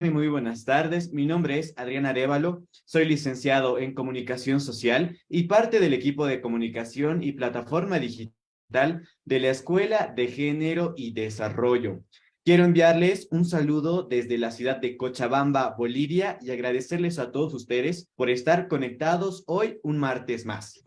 Muy buenas tardes. Mi nombre es Adrián Arévalo. Soy licenciado en Comunicación Social y parte del equipo de comunicación y plataforma digital de la Escuela de Género y Desarrollo. Quiero enviarles un saludo desde la ciudad de Cochabamba, Bolivia, y agradecerles a todos ustedes por estar conectados hoy un martes más.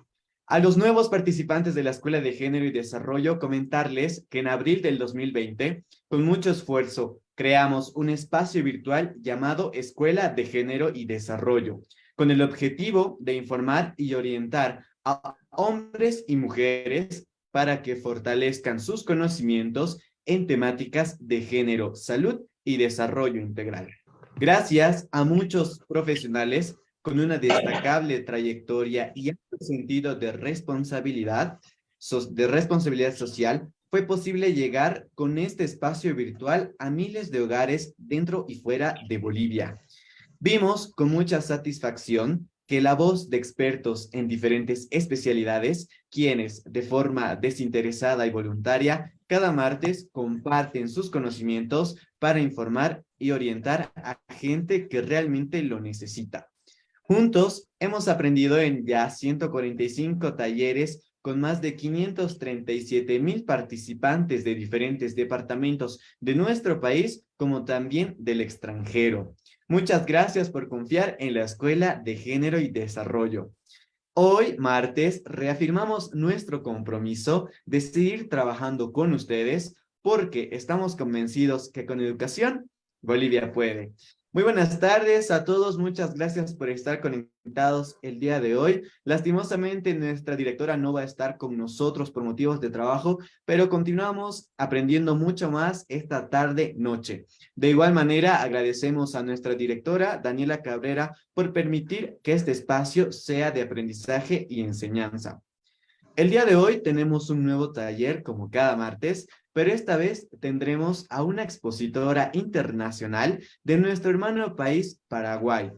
A los nuevos participantes de la Escuela de Género y Desarrollo, comentarles que en abril del 2020, con mucho esfuerzo, creamos un espacio virtual llamado Escuela de Género y Desarrollo, con el objetivo de informar y orientar a hombres y mujeres para que fortalezcan sus conocimientos en temáticas de género, salud y desarrollo integral. Gracias a muchos profesionales con una destacable trayectoria y amplio sentido de responsabilidad social, fue posible llegar con este espacio virtual a miles de hogares dentro y fuera de Bolivia. Vimos con mucha satisfacción que la voz de expertos en diferentes especialidades, quienes de forma desinteresada y voluntaria, cada martes comparten sus conocimientos para informar y orientar a gente que realmente lo necesita. Juntos hemos aprendido en ya 145 talleres con más de 537,000 participantes de diferentes departamentos de nuestro país, como también del extranjero. Muchas gracias por confiar en la Escuela de Género y Desarrollo. Hoy, martes, reafirmamos nuestro compromiso de seguir trabajando con ustedes porque estamos convencidos que con educación, Bolivia puede. Muy buenas tardes a todos, muchas gracias por estar conectados el día de hoy. Lastimosamente, nuestra directora no va a estar con nosotros por motivos de trabajo, pero continuamos aprendiendo mucho más esta tarde-noche. De igual manera, agradecemos a nuestra directora, Daniela Cabrera, por permitir que este espacio sea de aprendizaje y enseñanza. El día de hoy tenemos un nuevo taller como cada martes, pero esta vez tendremos a una expositora internacional de nuestro hermano país, Paraguay,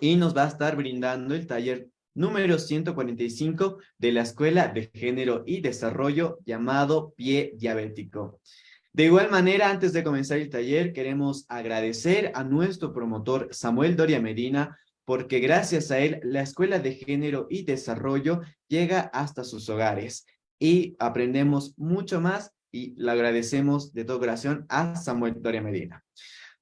y nos va a estar brindando el taller número 145 de la Escuela de Género y Desarrollo llamado Pie Diabético. De igual manera, antes de comenzar el taller, queremos agradecer a nuestro promotor Samuel Doria Medina, porque gracias a él, la Escuela de Género y Desarrollo llega hasta sus hogares y aprendemos mucho más y le agradecemos de todo corazón a Samuel Doria Medina.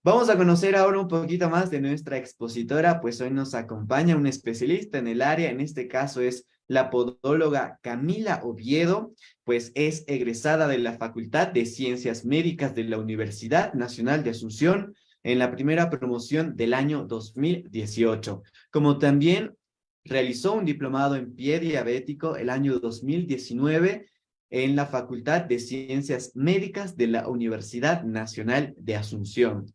Vamos a conocer ahora un poquito más de nuestra expositora, pues hoy nos acompaña un especialista en el área, en este caso es la podóloga Camila Oviedo, pues es egresada de la Facultad de Ciencias Médicas de la Universidad Nacional de Asunción en la primera promoción del año 2018, como también realizó un diplomado en pie diabético el año 2019 en la Facultad de Ciencias Médicas de la Universidad Nacional de Asunción.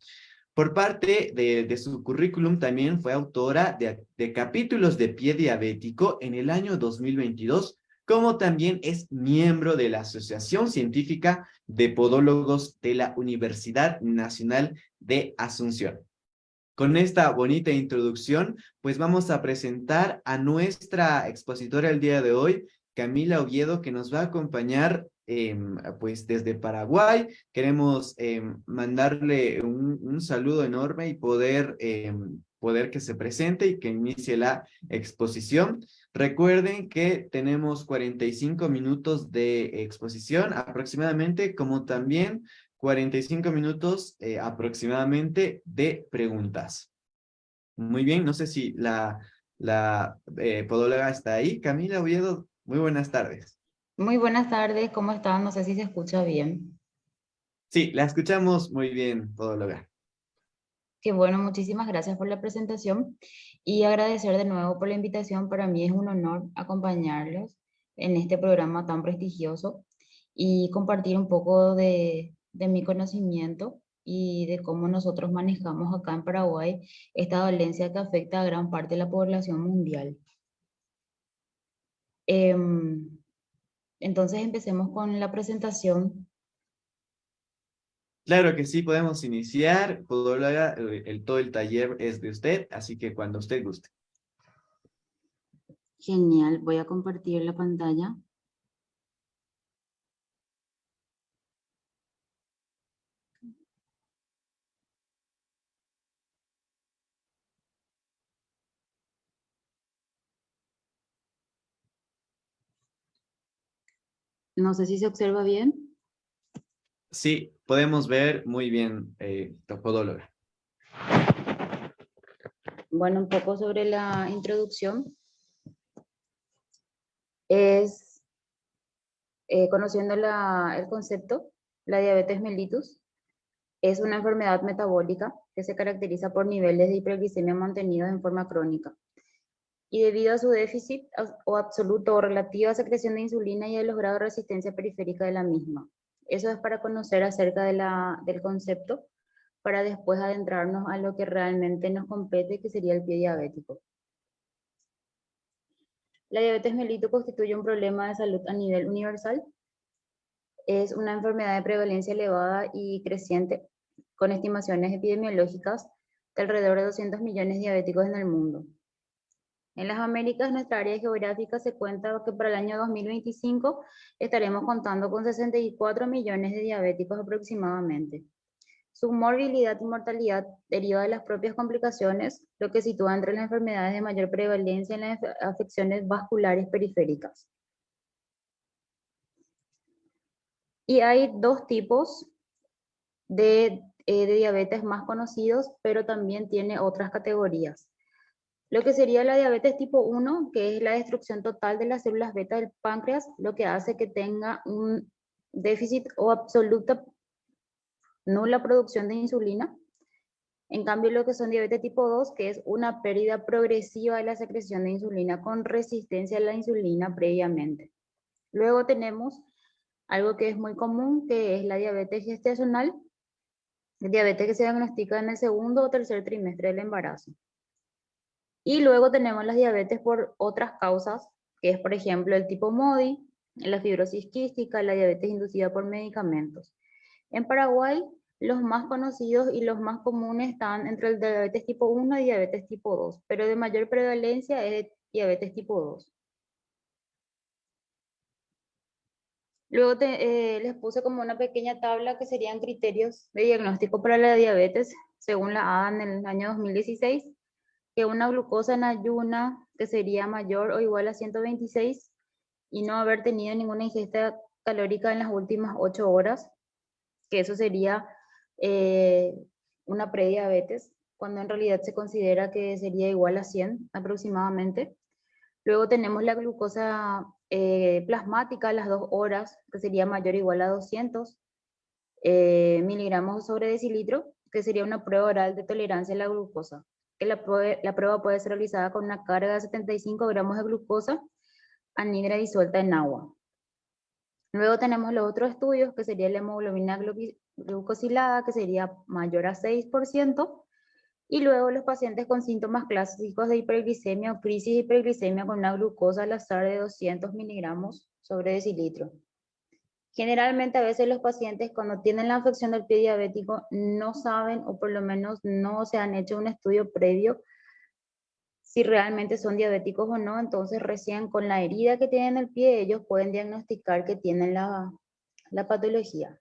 Por parte de su currículum también fue autora de capítulos de pie diabético en el año 2022, como también es miembro de la Asociación Científica de Podólogos de la Universidad Nacional de Asunción. Con esta bonita introducción, pues vamos a presentar a nuestra expositora el día de hoy, Camila Oviedo, que nos va a acompañar pues desde Paraguay. Queremos mandarle un saludo enorme y poder que se presente y que inicie la exposición. Recuerden que tenemos 45 minutos de exposición aproximadamente, como también 45 minutos aproximadamente de preguntas. Muy bien, no sé si la podóloga está ahí. Camila Oviedo, muy buenas tardes. Muy buenas tardes, ¿cómo están? No sé si se escucha bien. Sí, la escuchamos muy bien, podóloga. Qué bueno, muchísimas gracias por la presentación y agradecer de nuevo por la invitación. Para mí es un honor acompañarlos en este programa tan prestigioso y compartir un poco de mi conocimiento y de cómo nosotros manejamos acá en Paraguay esta dolencia que afecta a gran parte de la población mundial. Em, entonces empecemos con la presentación. Claro que sí, podemos iniciar. Podóloga, todo el taller es de usted, así que cuando usted guste. Genial, voy a compartir la pantalla. No sé si se observa bien. Sí, podemos ver muy bien, podóloga. Bueno, un poco sobre la introducción. Es conociendo el concepto, la diabetes mellitus es una enfermedad metabólica que se caracteriza por niveles de hiperglicemia mantenidos en forma crónica. Y debido a su déficit o absoluto o relativa secreción de insulina y a los grados de resistencia periférica de la misma. Eso es para conocer acerca del concepto, para después adentrarnos a lo que realmente nos compete, que sería el pie diabético. La diabetes mellitus constituye un problema de salud a nivel universal. Es una enfermedad de prevalencia elevada y creciente, con estimaciones epidemiológicas de alrededor de 200 millones de diabéticos en el mundo. En las Américas, nuestra área geográfica se cuenta que para el año 2025 estaremos contando con 64 millones de diabéticos aproximadamente. Su morbilidad y mortalidad deriva de las propias complicaciones, lo que sitúa entre las enfermedades de mayor prevalencia en las afecciones vasculares periféricas. Y hay dos tipos de diabetes más conocidos, pero también tiene otras categorías. Lo que sería la diabetes tipo 1, que es la destrucción total de las células beta del páncreas, lo que hace que tenga un déficit o absoluta nula producción de insulina. En cambio, lo que son diabetes tipo 2, que es una pérdida progresiva de la secreción de insulina con resistencia a la insulina previamente. Luego tenemos algo que es muy común, que es la diabetes gestacional, diabetes que se diagnostica en el segundo o tercer trimestre del embarazo. Y luego tenemos las diabetes por otras causas, que es por ejemplo el tipo MODY, la fibrosis quística, la diabetes inducida por medicamentos. En Paraguay, los más conocidos y los más comunes están entre el diabetes tipo 1 y diabetes tipo 2, pero de mayor prevalencia es diabetes tipo 2. Luego les puse como una pequeña tabla que serían criterios de diagnóstico para la diabetes, según la ADA en el año 2016, que una glucosa en ayuna que sería mayor o igual a 126 y no haber tenido ninguna ingesta calórica en las últimas 8 horas, que eso sería eh, una prediabetes, cuando en realidad se considera que sería igual a 100 aproximadamente. Luego tenemos la glucosa plasmática a las 2 horas, que sería mayor o igual a 200 miligramos sobre decilitro, que sería una prueba oral de tolerancia a la glucosa. Que la prueba puede ser realizada con una carga de 75 gramos de glucosa anhidra disuelta en agua. Luego tenemos los otros estudios, que sería la hemoglobina glucosilada, que sería mayor a 6%, y luego los pacientes con síntomas clásicos de hiperglicemia o crisis de hiperglicemia con una glucosa al azar de 200 miligramos sobre decilitro. Generalmente a veces los pacientes cuando tienen la afección del pie diabético no saben o por lo menos no se han hecho un estudio previo si realmente son diabéticos o no, entonces recién con la herida que tienen en el pie ellos pueden diagnosticar que tienen la patología.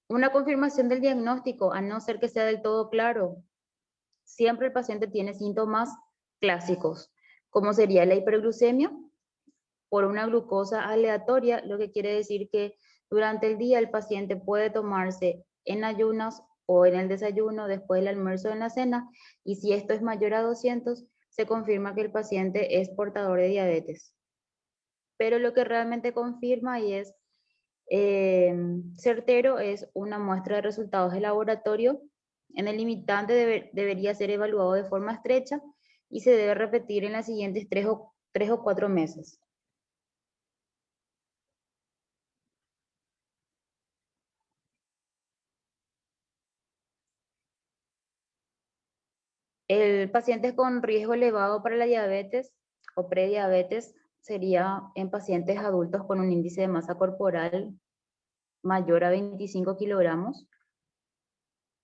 Una confirmación del diagnóstico, a no ser que sea del todo claro, siempre el paciente tiene síntomas clásicos, como sería la hiperglucemia por una glucosa aleatoria, lo que quiere decir que durante el día el paciente puede tomarse en ayunas o en el desayuno, después del almuerzo o en la cena, y si esto es mayor a 200, se confirma que el paciente es portador de diabetes. Pero lo que realmente confirma y es certero es una muestra de resultados de laboratorio. En el limitante debería ser evaluado de forma estrecha y se debe repetir en las siguientes 3 o 4 meses. El paciente con riesgo elevado para la diabetes o prediabetes sería en pacientes adultos con un índice de masa corporal mayor a 25 kilogramos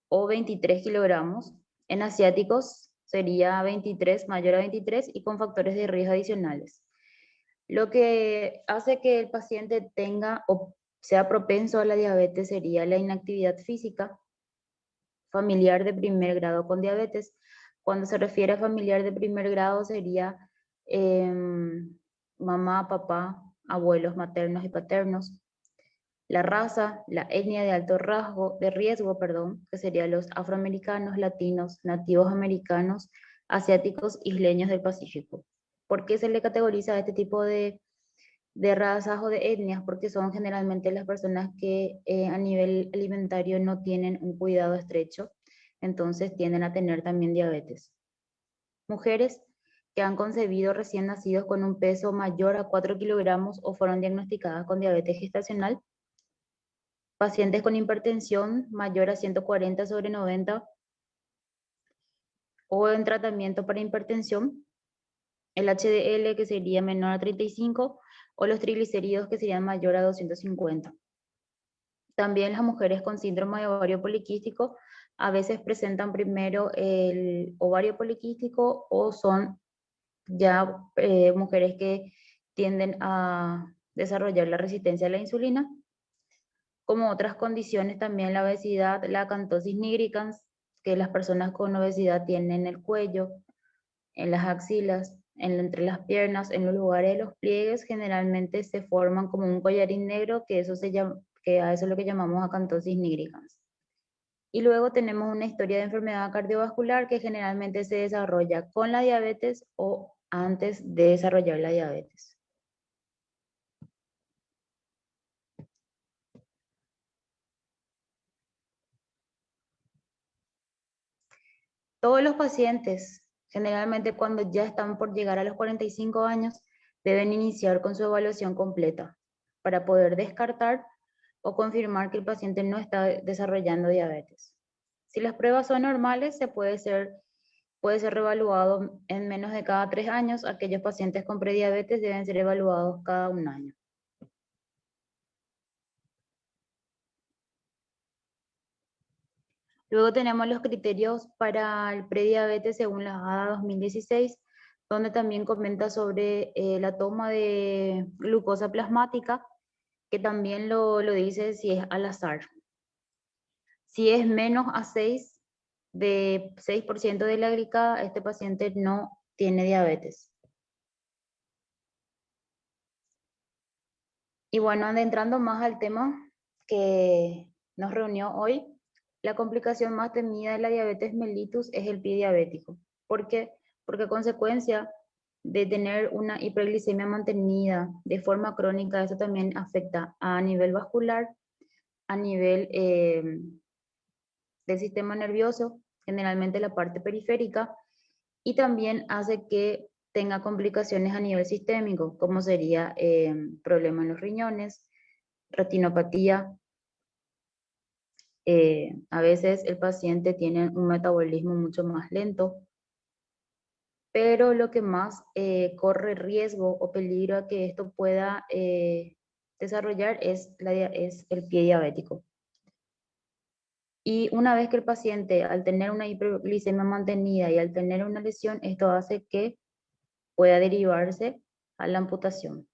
o 23 kilogramos. En asiáticos sería 23, mayor a 23 y con factores de riesgo adicionales. Lo que hace que el paciente tenga o sea propenso a la diabetes sería la inactividad física, familiar de primer grado con diabetes. Cuando se refiere a familiar de primer grado sería mamá, papá, abuelos maternos y paternos. La raza, la etnia de riesgo, perdón, que serían los afroamericanos, latinos, nativos americanos, asiáticos, isleños del Pacífico. ¿Por qué se le categoriza a este tipo de razas o de etnias? Porque son generalmente las personas que a nivel alimentario no tienen un cuidado estrecho, entonces tienden a tener también diabetes. Mujeres que han concebido recién nacidos con un peso mayor a 4 kilogramos o fueron diagnosticadas con diabetes gestacional. Pacientes con hipertensión mayor a 140/90 o en tratamiento para hipertensión, el HDL que sería menor a 35 o los triglicéridos que serían mayor a 250. También las mujeres con síndrome de ovario poliquístico a veces presentan primero el ovario poliquístico o son ya mujeres que tienden a desarrollar la resistencia a la insulina. Como otras condiciones también la obesidad, la acantosis nigricans, que las personas con obesidad tienen en el cuello, en las axilas, entre las piernas, en los lugares de los pliegues, generalmente se forman como un collarín negro, que, eso se llama, que a eso es lo que llamamos acantosis nigricans. Y luego tenemos una historia de enfermedad cardiovascular que generalmente se desarrolla con la diabetes o antes de desarrollar la diabetes. Todos los pacientes, generalmente cuando ya están por llegar a los 45 años, deben iniciar con su evaluación completa para poder descartar o confirmar que el paciente no está desarrollando diabetes. Si las pruebas son normales, puede ser reevaluado en menos de cada 3 años. Aquellos pacientes con prediabetes deben ser evaluados cada 1 año. Luego tenemos los criterios para el prediabetes según la ADA 2016, donde también comenta sobre la toma de glucosa plasmática, que también lo dice si es al azar. Si es menos a 6% de la glicada, este paciente no tiene diabetes. Y bueno, adentrando más al tema que nos reunió hoy, la complicación más temida de la diabetes mellitus es el pie diabético. ¿Por qué? Porque a consecuencia de tener una hiperglicemia mantenida de forma crónica, eso también afecta a nivel vascular, a nivel del sistema nervioso, generalmente la parte periférica, y también hace que tenga complicaciones a nivel sistémico, como sería problema en los riñones, retinopatía. A veces el paciente tiene un metabolismo mucho más lento, pero lo que más corre riesgo o peligro a que esto pueda desarrollar es el pie diabético. Y una vez que el paciente, al tener una hiperglicemia mantenida y al tener una lesión, esto hace que pueda derivarse a la amputación.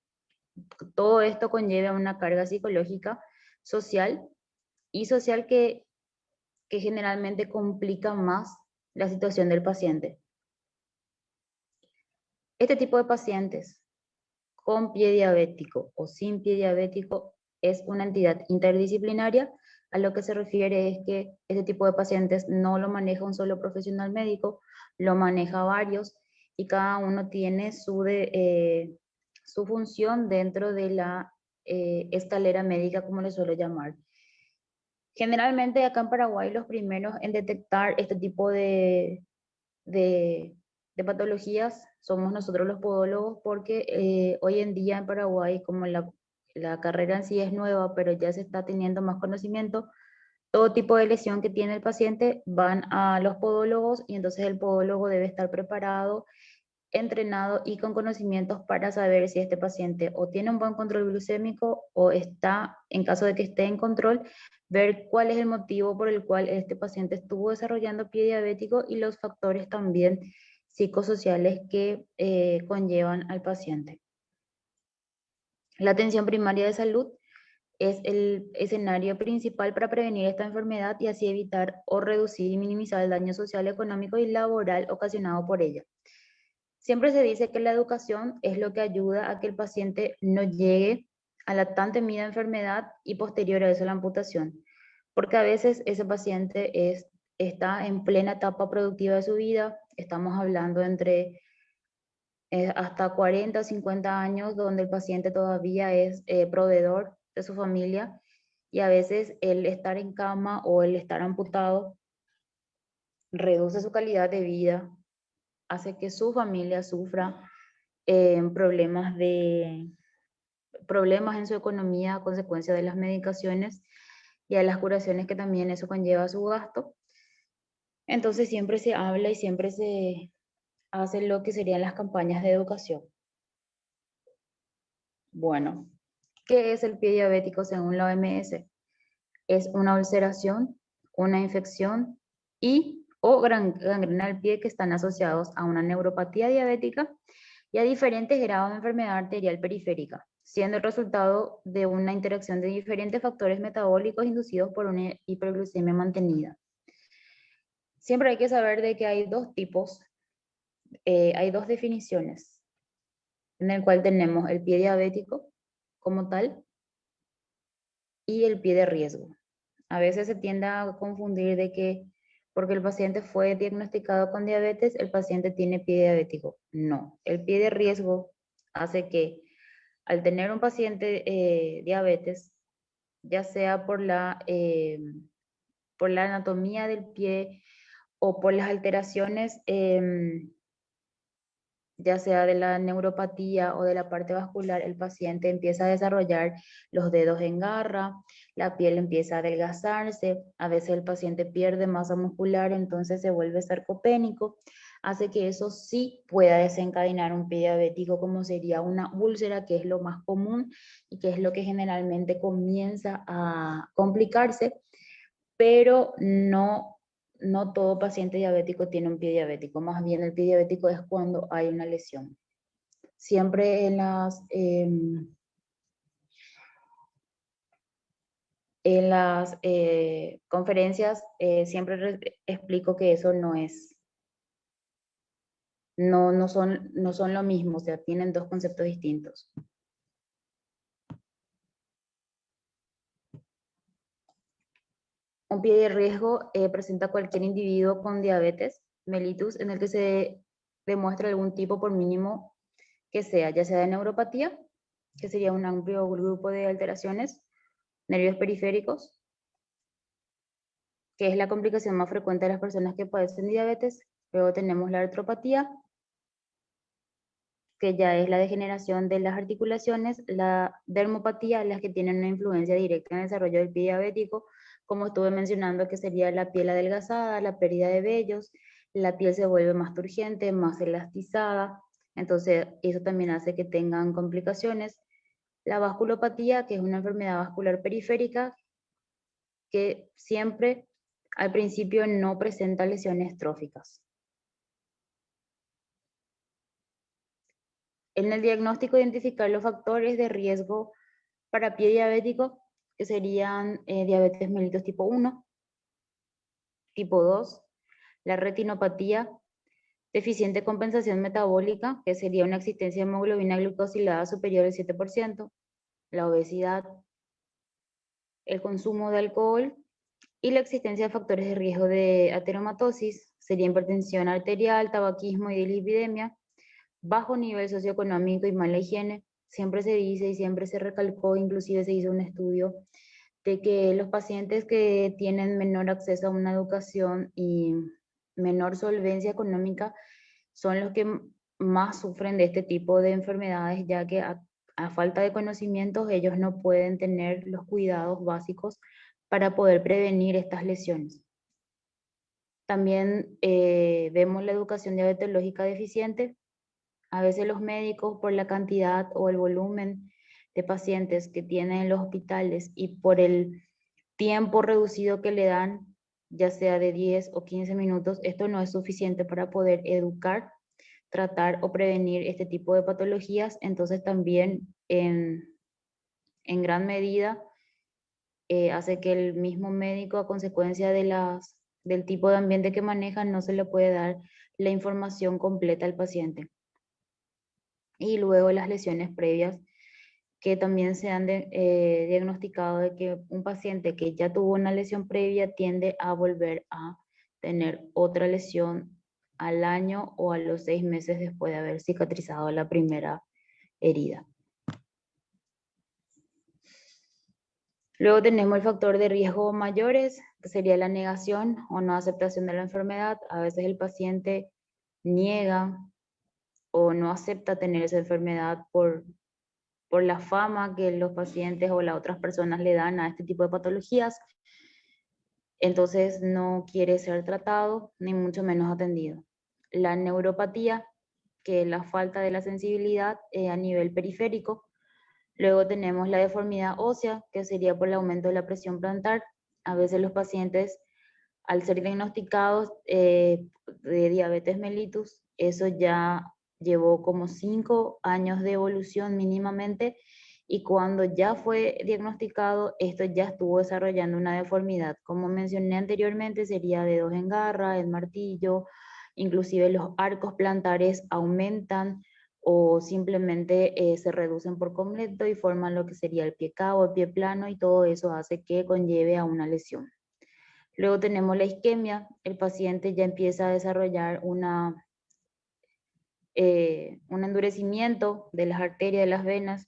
Todo esto conlleva una carga psicológica, social y social que generalmente complica más la situación del paciente. Este tipo de pacientes con pie diabético o sin pie diabético es una entidad interdisciplinaria. A lo que se refiere es que este tipo de pacientes no lo maneja un solo profesional médico, lo maneja varios y cada uno tiene su función dentro de la escalera médica, como le suelo llamar. Generalmente acá en Paraguay los primeros en detectar este tipo de, de patologías somos nosotros los podólogos, porque hoy en día en Paraguay, como la carrera en sí es nueva, pero ya se está teniendo más conocimiento, todo tipo de lesión que tiene el paciente van a los podólogos y entonces el podólogo debe estar preparado, entrenado y con conocimientos para saber si este paciente o tiene un buen control glucémico o está, en caso de que esté en control, ver cuál es el motivo por el cual este paciente estuvo desarrollando pie diabético y los factores también psicosociales que conllevan al paciente. La atención primaria de salud es el escenario principal para prevenir esta enfermedad y así evitar o reducir y minimizar el daño social, económico y laboral ocasionado por ella. Siempre se dice que la educación es lo que ayuda a que el paciente no llegue a la tan temida enfermedad y posterior a eso la amputación, porque a veces ese paciente está en plena etapa productiva de su vida, estamos hablando entre hasta 40 o 50 años, donde el paciente todavía es proveedor de su familia y a veces el estar en cama o el estar amputado reduce su calidad de vida, hace que su familia sufra problemas problemas en su economía a consecuencia de las medicaciones y a las curaciones que también eso conlleva a su gasto. Entonces siempre se habla y siempre se hace lo que serían las campañas de educación. Bueno, ¿qué es el pie diabético según la OMS? Es una ulceración, una infección y o gangrena al pie que están asociados a una neuropatía diabética y a diferentes grados de enfermedad arterial periférica, siendo el resultado de una interacción de diferentes factores metabólicos inducidos por una hiperglucemia mantenida. Siempre hay que saber de que hay dos tipos, hay dos definiciones, en el cual tenemos el pie diabético como tal y el pie de riesgo. A veces se tiende a confundir de que porque el paciente fue diagnosticado con diabetes, el paciente tiene pie diabético. No, el pie de riesgo hace que al tener un paciente diabetes, ya sea por la anatomía del pie o por las alteraciones ya sea de la neuropatía o de la parte vascular, el paciente empieza a desarrollar los dedos en garra, la piel empieza a adelgazarse, a veces el paciente pierde masa muscular, entonces se vuelve sarcopénico, hace que eso sí pueda desencadenar un pie diabético, como sería una úlcera, que es lo más común y que es lo que generalmente comienza a complicarse, pero no todo paciente diabético tiene un pie diabético, más bien el pie diabético es cuando hay una lesión. Siempre en las conferencias siempre explico que eso no son lo mismo, o sea, tienen dos conceptos distintos. Un pie de riesgo presenta cualquier individuo con diabetes mellitus en el que se demuestra algún tipo, por mínimo que sea, ya sea de neuropatía, que sería un amplio grupo de alteraciones, nervios periféricos, que es la complicación más frecuente de las personas que padecen diabetes. Luego tenemos la artropatía, que ya es la degeneración de las articulaciones, la dermopatía, las que tienen una influencia directa en el desarrollo del pie diabético, como estuve mencionando, que sería la piel adelgazada, la pérdida de vellos, la piel se vuelve más turgente, más elastizada, entonces eso también hace que tengan complicaciones. La vasculopatía, que es una enfermedad vascular periférica, que siempre al principio no presenta lesiones tróficas. En el diagnóstico, identificar los factores de riesgo para pie diabético, que serían diabetes mellitus tipo 1, tipo 2, la retinopatía, deficiente compensación metabólica, que sería una existencia de hemoglobina glucosilada superior al 7%, la obesidad, el consumo de alcohol y la existencia de factores de riesgo de ateromatosis, sería hipertensión arterial, tabaquismo y dislipidemia, bajo nivel socioeconómico y mala higiene. Siempre se dice y siempre se recalcó, inclusive se hizo un estudio, de que los pacientes que tienen menor acceso a una educación y menor solvencia económica son los que más sufren de este tipo de enfermedades, ya que a falta de conocimientos ellos no pueden tener los cuidados básicos para poder prevenir estas lesiones. También vemos la educación diabetológica deficiente. A veces los médicos, por la cantidad o el volumen de pacientes que tienen en los hospitales y por el tiempo reducido que le dan, ya sea de 10 o 15 minutos, esto no es suficiente para poder educar, tratar o prevenir este tipo de patologías. Entonces también en gran medida hace que el mismo médico, a consecuencia del tipo de ambiente que maneja, no se le puede dar la información completa al paciente. y luego las lesiones previas que también se han diagnosticado de que un paciente que ya tuvo una lesión previa tiende a volver a tener otra lesión al año o a los 6 meses después de haber cicatrizado la primera herida. Luego tenemos el factor de riesgo mayores, que sería la negación o no aceptación de la enfermedad. A veces el paciente niega o no acepta tener esa enfermedad por la fama que los pacientes o las otras personas le dan a este tipo de patologías. Entonces no quiere ser tratado ni mucho menos atendido. La neuropatía, que es la falta de la sensibilidad a nivel periférico. Luego tenemos la deformidad ósea, que sería por el aumento de la presión plantar. A veces los pacientes, al ser diagnosticados de diabetes mellitus, eso ya llevó como 5 años de evolución mínimamente, y cuando ya fue diagnosticado, esto ya estuvo desarrollando una deformidad. Como mencioné anteriormente, sería dedos en garra, el martillo, inclusive los arcos plantares aumentan o simplemente se reducen por completo y forman lo que sería el pie cabo, el pie plano, y todo eso hace que conlleve a una lesión. Luego tenemos la isquemia. El paciente ya empieza a desarrollar un endurecimiento de las arterias de las venas,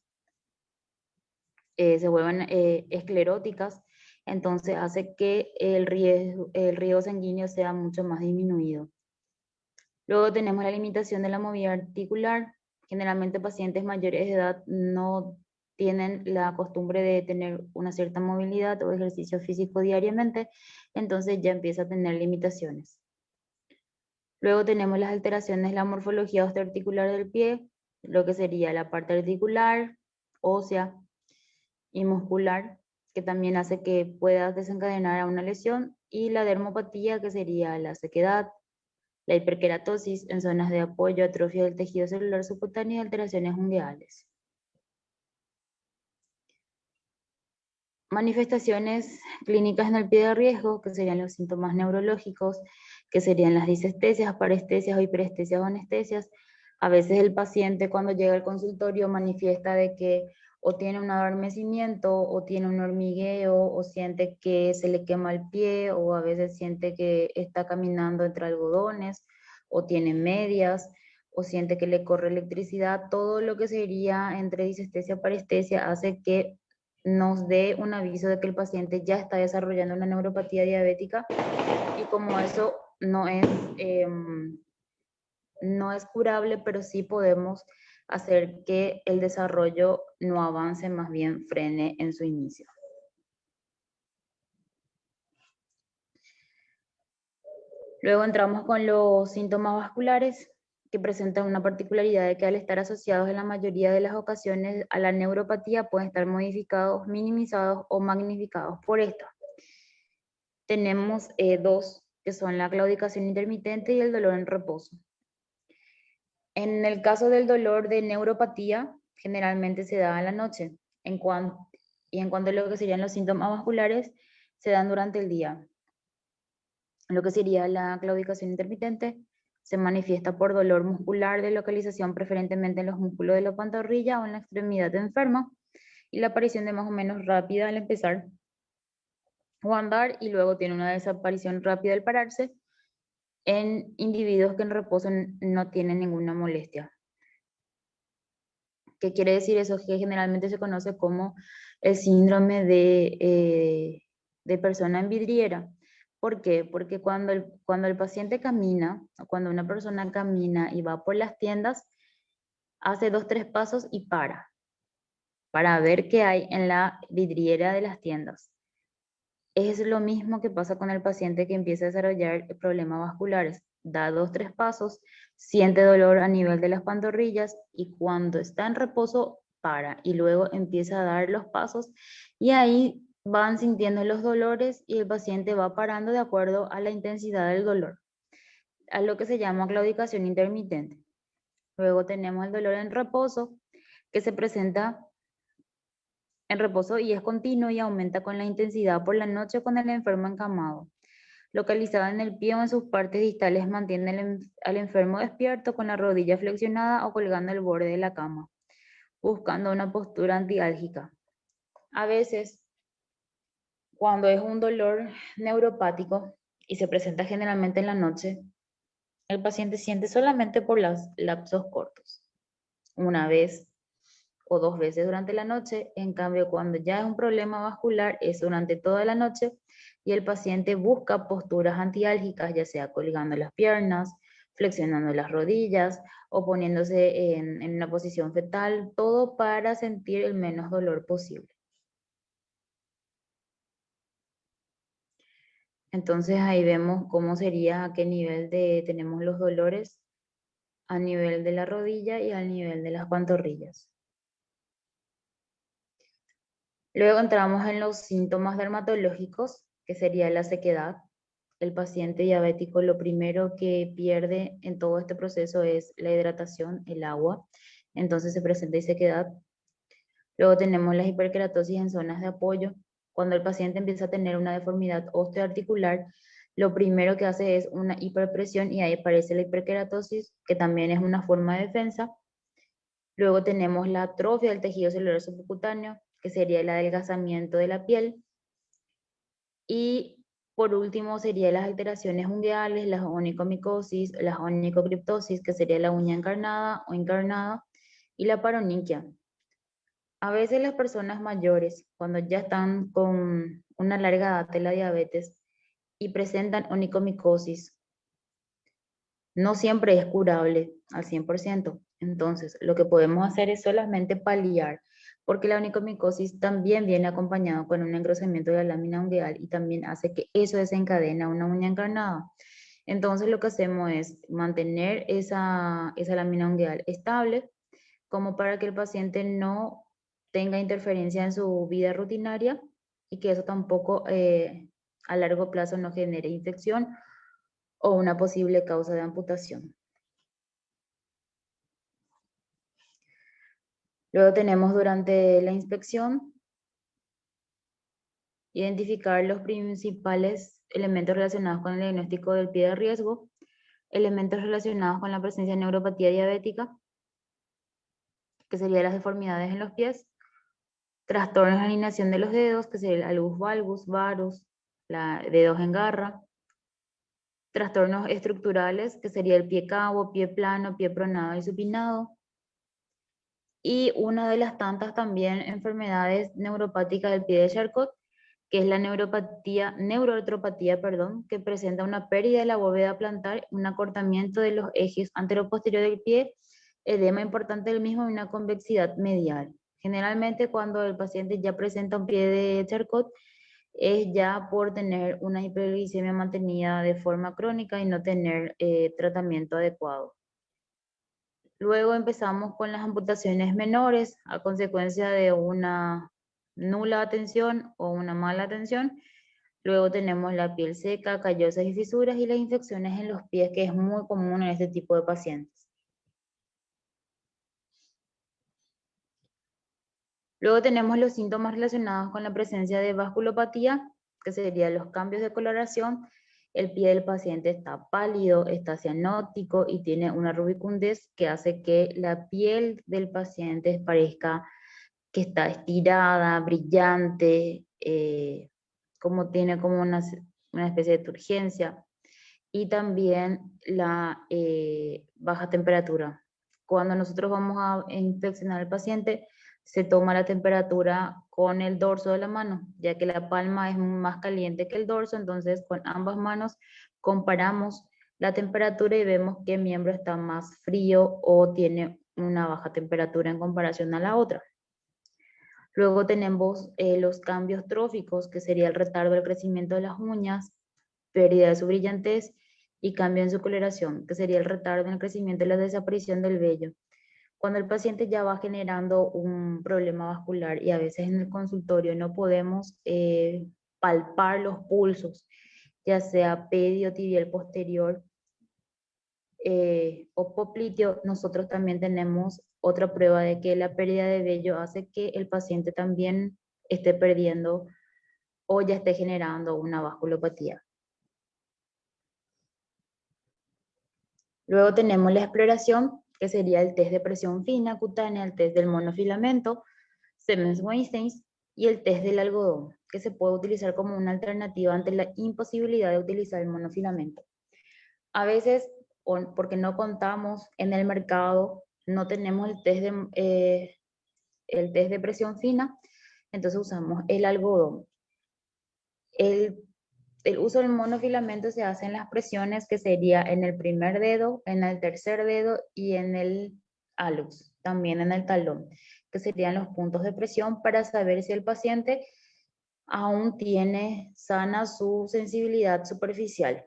se vuelven escleróticas, entonces hace que el riego sanguíneo sea mucho más disminuido. Luego tenemos la limitación de la movilidad articular. Generalmente pacientes mayores de edad no tienen la costumbre de tener una cierta movilidad o ejercicio físico diariamente, entonces ya empieza a tener limitaciones. Luego tenemos las alteraciones de la morfología osteoarticular del pie, lo que sería la parte articular, ósea y muscular, que también hace que pueda desencadenar a una lesión, y la dermopatía, que sería la sequedad, la hiperkeratosis en zonas de apoyo, atrofia del tejido celular subcutáneo y alteraciones ungueales. Manifestaciones clínicas en el pie de riesgo, que serían los síntomas neurológicos, que serían las disestesias, parestesias o hiperestesias o anestesias. A veces el paciente cuando llega al consultorio manifiesta de que o tiene un adormecimiento o tiene un hormigueo o siente que se le quema el pie, o a veces siente que está caminando entre algodones o tiene medias o siente que le corre electricidad. Todo lo que sería entre disestesia y parestesia hace que nos dé un aviso de que el paciente ya está desarrollando una neuropatía diabética, y como eso no es curable, pero sí podemos hacer que el desarrollo no avance, más bien frene en su inicio. Luego entramos con los síntomas vasculares, que presentan una particularidad de que al estar asociados en la mayoría de las ocasiones a la neuropatía pueden estar modificados, minimizados o magnificados por esto. Tenemos dos, que son la claudicación intermitente y el dolor en reposo. En el caso del dolor de neuropatía, generalmente se da en la noche, y en cuanto a lo que serían los síntomas vasculares, se dan durante el día. Lo que sería la claudicación intermitente se manifiesta por dolor muscular de localización preferentemente en los músculos de la pantorrilla o en la extremidad enferma, y la aparición de más o menos rápida al empezar o andar, y luego tiene una desaparición rápida al pararse en individuos que en reposo no tienen ninguna molestia. ¿Qué quiere decir eso? Que generalmente se conoce como el síndrome de persona en vidriera. ¿Por qué? Porque cuando el paciente camina, o cuando una persona camina y va por las tiendas, hace 2, 3 pasos y para ver qué hay en la vidriera de las tiendas. Es lo mismo que pasa con el paciente que empieza a desarrollar problemas vasculares. Da 2, 3 pasos, siente dolor a nivel de las pantorrillas, y cuando está en reposo para, y luego empieza a dar los pasos, y ahí van sintiendo los dolores y el paciente va parando de acuerdo a la intensidad del dolor, a lo que se llama claudicación intermitente. Luego tenemos el dolor en reposo, que se presenta en reposo y es continuo y aumenta con la intensidad por la noche con el enfermo encamado. localizada en el pie o en sus partes distales, mantiene al enfermo despierto con la rodilla flexionada o colgando el borde de la cama, buscando una postura antiálgica. A veces, cuando es un dolor neuropático y se presenta generalmente en la noche, el paciente siente solamente por los lapsos cortos, una vez o dos veces durante la noche. En cambio, cuando ya es un problema vascular, es durante toda la noche y el paciente busca posturas antiálgicas, ya sea colgando las piernas, flexionando las rodillas o poniéndose en una posición fetal, todo para sentir el menos dolor posible. Entonces ahí vemos cómo sería, a qué nivel tenemos los dolores, a nivel de la rodilla y al nivel de las pantorrillas. Luego entramos en los síntomas dermatológicos, que sería la sequedad. El paciente diabético lo primero que pierde en todo este proceso es la hidratación, el agua. Entonces se presenta sequedad. Luego tenemos la hiperkeratosis en zonas de apoyo. Cuando el paciente empieza a tener una deformidad osteoarticular, lo primero que hace es una hiperpresión y ahí aparece la hiperkeratosis, que también es una forma de defensa. Luego tenemos la atrofia del tejido celular subcutáneo, que sería el adelgazamiento de la piel. Y por último serían las alteraciones ungueales, las onicomicosis, las onicocriptosis, que sería la uña encarnada o encarnada, y la paronychia. A veces las personas mayores, cuando ya están con una larga edad de la diabetes y presentan onicomicosis, no siempre es curable al 100%. Entonces, lo que podemos hacer es solamente paliar, porque la onicomicosis también viene acompañado con un engrosamiento de la lámina ungueal y también hace que eso desencadena una uña encarnada. Entonces, lo que hacemos es mantener esa lámina ungueal estable, como para que el paciente no tenga interferencia en su vida rutinaria y que eso tampoco a largo plazo no genere infección o una posible causa de amputación. Luego tenemos durante la inspección identificar los principales elementos relacionados con el diagnóstico del pie de riesgo, elementos relacionados con la presencia de neuropatía diabética, que serían las deformidades en los pies, trastornos de alineación de los dedos, que sería el albus valgus, varus, dedos en garra, trastornos estructurales, que sería el pie cabo, pie plano, pie pronado y supinado, y una de las tantas también enfermedades neuropáticas del pie de Charcot, que es la neuroartropatía, perdón, que presenta una pérdida de la bóveda plantar, un acortamiento de los ejes antero-posterior del pie, edema importante del mismo y una convexidad medial. Generalmente cuando el paciente ya presenta un pie de Charcot, es ya por tener una hiperglicemia mantenida de forma crónica y no tener tratamiento adecuado. Luego empezamos con las amputaciones menores a consecuencia de una nula atención o una mala atención. Luego tenemos la piel seca, callosas y fisuras y las infecciones en los pies, que es muy común en este tipo de pacientes. Luego tenemos los síntomas relacionados con la presencia de vasculopatía, que serían los cambios de coloración. El pie del paciente está pálido, está cianótico y tiene una rubicundez que hace que la piel del paciente parezca que está estirada, brillante, como tiene como una especie de turgencia. Y también la baja temperatura. Cuando nosotros vamos a inspeccionar al paciente, se toma la temperatura con el dorso de la mano, ya que la palma es más caliente que el dorso, entonces con ambas manos comparamos la temperatura y vemos qué miembro está más frío o tiene una baja temperatura en comparación a la otra. Luego tenemos los cambios tróficos, que sería el retardo del crecimiento de las uñas, pérdida de su brillantez y cambio en su coloración, que sería el retardo en el crecimiento y la desaparición del vello. Cuando el paciente ya va generando un problema vascular y a veces en el consultorio no podemos palpar los pulsos, ya sea pedio, tibial posterior o popliteo, nosotros también tenemos otra prueba de que la pérdida de vello hace que el paciente también esté perdiendo o ya esté generando una vasculopatía. Luego tenemos la exploración, que sería el test de presión fina cutánea, el test del monofilamento, Siemens-Weinstein, y el test del algodón, que se puede utilizar como una alternativa ante la imposibilidad de utilizar el monofilamento. A veces, porque no contamos en el mercado, no tenemos el test de presión fina, entonces usamos el algodón. El uso del monofilamento se hace en las presiones que sería en el primer dedo, en el tercer dedo y en el hallux, también en el talón, que serían los puntos de presión para saber si el paciente aún tiene sana su sensibilidad superficial.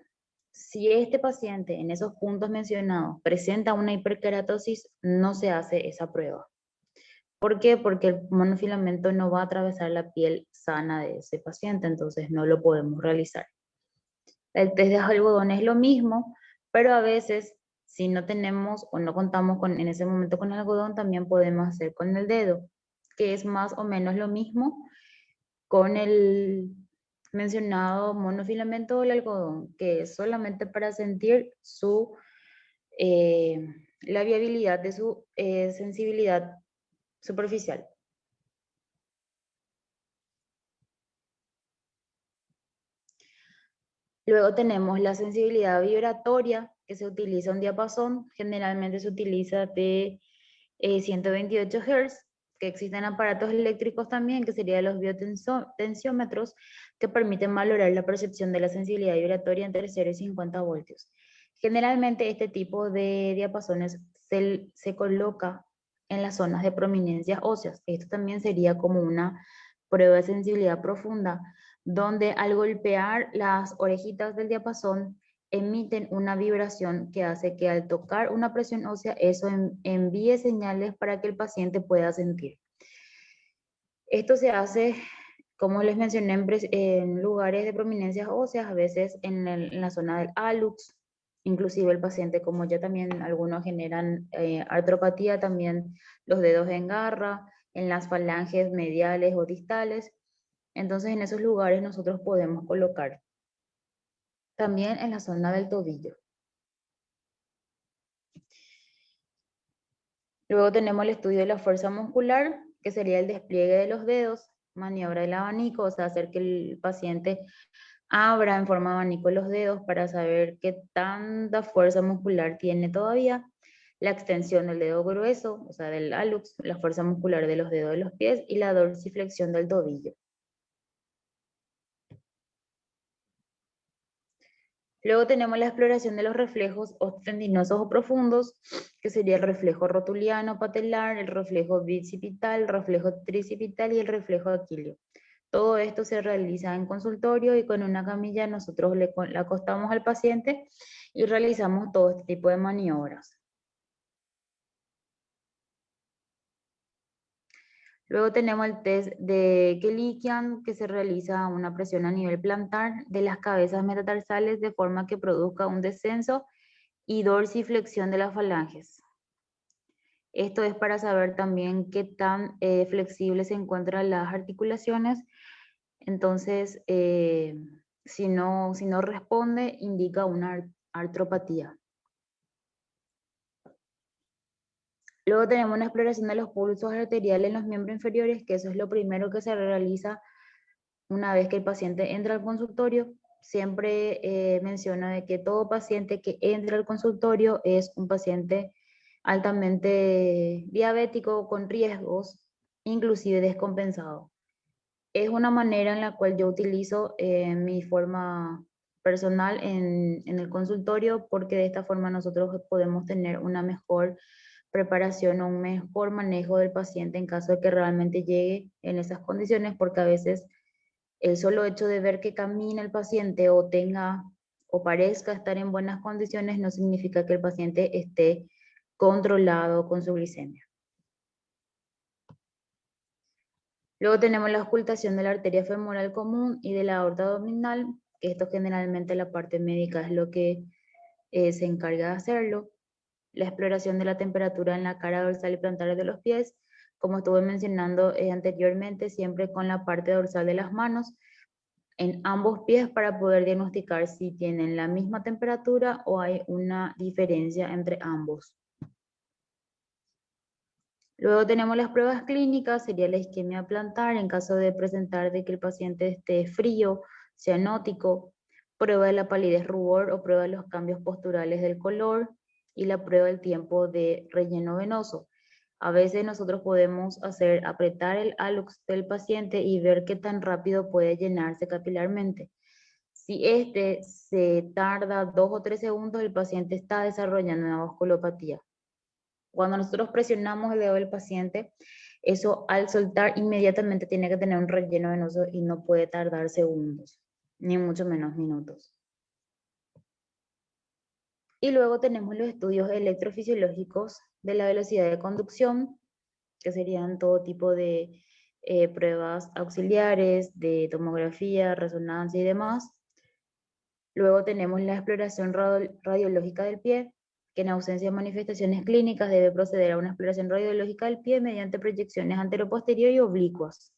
Si este paciente en esos puntos mencionados presenta una hiperkeratosis, no se hace esa prueba. ¿Por qué? Porque el monofilamento no va a atravesar la piel sana de ese paciente, entonces no lo podemos realizar. El test de algodón es lo mismo, pero a veces si no tenemos o no contamos en ese momento con el algodón, también podemos hacer con el dedo, que es más o menos lo mismo con el mencionado monofilamento o el algodón, que es solamente para sentir eh, la viabilidad de su sensibilidad superficial. Luego tenemos la sensibilidad vibratoria, que se utiliza un diapasón, generalmente se utiliza de 128 Hz, que existen aparatos eléctricos también, que serían los biotensiómetros, que permiten valorar la percepción de la sensibilidad vibratoria entre 0 y 50 voltios. Generalmente este tipo de diapasones se coloca en las zonas de prominencias óseas. Esto también sería como una prueba de sensibilidad profunda, donde al golpear las orejitas del diapasón emiten una vibración que hace que al tocar una presión ósea eso envíe señales para que el paciente pueda sentir. Esto se hace, como les mencioné, en lugares de prominencias óseas, a veces en la zona del hallux, inclusive el paciente, como ya también algunos generan artropatía, también los dedos en garra, en las falanges mediales o distales. Entonces en esos lugares nosotros podemos colocar. También en la zona del tobillo. Luego tenemos el estudio de la fuerza muscular, que sería el despliegue de los dedos, maniobra del abanico, o sea, hacer que el paciente abra en forma de abanico los dedos para saber qué tanta fuerza muscular tiene todavía. La extensión del dedo grueso, o sea, del hallux, la fuerza muscular de los dedos de los pies y la dorsiflexión del tobillo. Luego tenemos la exploración de los reflejos ostentinosos o profundos, que sería el reflejo rotuliano patelar, el reflejo bicipital, el reflejo tricipital y el reflejo aquileo. Todo esto se realiza en consultorio y con una camilla nosotros le acostamos al paciente y realizamos todo este tipo de maniobras. Luego tenemos el test de Kelikian, que se realiza una presión a nivel plantar de las cabezas metatarsales de forma que produzca un descenso y dorsiflexión de las falanges. Esto es para saber también qué tan flexibles se encuentran las articulaciones. Entonces, si no responde, indica una artropatía. Luego tenemos una exploración de los pulsos arteriales en los miembros inferiores, que eso es lo primero que se realiza una vez que el paciente entra al consultorio. Siempre menciono de que todo paciente que entra al consultorio es un paciente altamente diabético con riesgos, inclusive descompensado. Es una manera en la cual yo utilizo mi forma personal en el consultorio, porque de esta forma nosotros podemos tener una mejor preparación o un mejor manejo del paciente en caso de que realmente llegue en esas condiciones, porque a veces el solo hecho de ver que camina el paciente o tenga o parezca estar en buenas condiciones no significa que el paciente esté controlado con su glicemia. Luego tenemos la ocultación de la arteria femoral común y de la aorta abdominal, que esto generalmente la parte médica es lo que se encarga de hacerlo. La exploración de la temperatura en la cara dorsal y plantar de los pies, como estuve mencionando anteriormente, siempre con la parte dorsal de las manos, en ambos pies para poder diagnosticar si tienen la misma temperatura o hay una diferencia entre ambos. Luego tenemos las pruebas clínicas, sería la isquemia plantar en caso de presentar de que el paciente esté frío, cianótico, prueba de la palidez rubor o prueba de los cambios posturales del color y la prueba del tiempo de relleno venoso. A veces nosotros podemos hacer apretar el hallux del paciente y ver qué tan rápido puede llenarse capilarmente. Si este se tarda 2 o 3 segundos, el paciente está desarrollando una vasculopatía. Cuando nosotros presionamos el dedo del paciente, eso al soltar inmediatamente tiene que tener un relleno venoso y no puede tardar segundos, ni mucho menos minutos. Y luego tenemos los estudios electrofisiológicos de la velocidad de conducción, que serían todo tipo de pruebas auxiliares, de tomografía, resonancia y demás. Luego tenemos la exploración radiológica del pie, que en ausencia de manifestaciones clínicas debe proceder a una exploración radiológica del pie mediante proyecciones anteroposterior y oblicuas.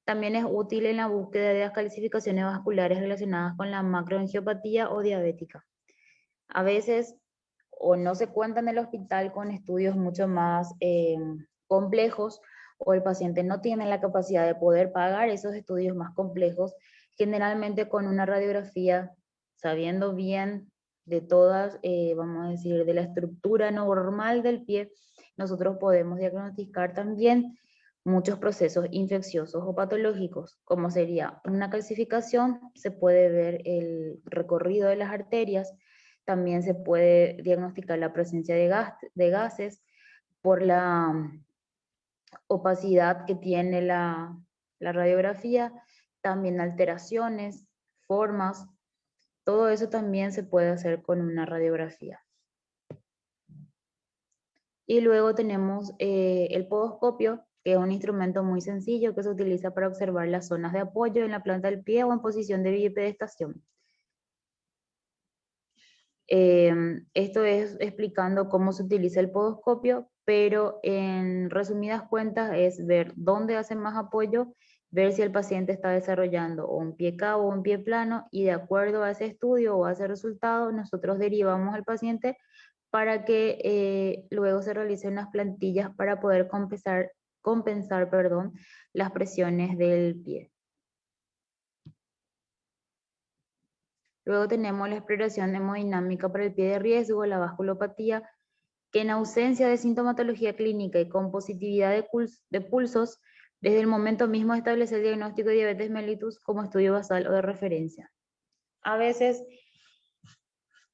También es útil en la búsqueda de las calcificaciones vasculares relacionadas con la macroangiopatía o diabética. A veces o no se cuenta en el hospital con estudios mucho más complejos o el paciente no tiene la capacidad de poder pagar esos estudios más complejos, generalmente con una radiografía, sabiendo bien de todas, vamos a decir, de la estructura normal del pie, nosotros podemos diagnosticar también muchos procesos infecciosos o patológicos, como sería una calcificación, se puede ver el recorrido de las arterias, también se puede diagnosticar la presencia de gases por la opacidad que tiene la radiografía, también alteraciones, formas, todo eso también se puede hacer con una radiografía. Y luego tenemos el podoscopio, que es un instrumento muy sencillo que se utiliza para observar las zonas de apoyo en la planta del pie o en posición de bipedestación. Esto es explicando cómo se utiliza el podoscopio, pero en resumidas cuentas es ver dónde hace más apoyo, ver si el paciente está desarrollando o un pie cabo o un pie plano y de acuerdo a ese estudio o a ese resultado nosotros derivamos al paciente para que luego se realicen unas plantillas para poder compensar, perdón, las presiones del pie. Luego tenemos la exploración hemodinámica para el pie de riesgo, la vasculopatía, que en ausencia de sintomatología clínica y con positividad de pulsos, desde el momento mismo establece el diagnóstico de diabetes mellitus como estudio basal o de referencia. A veces,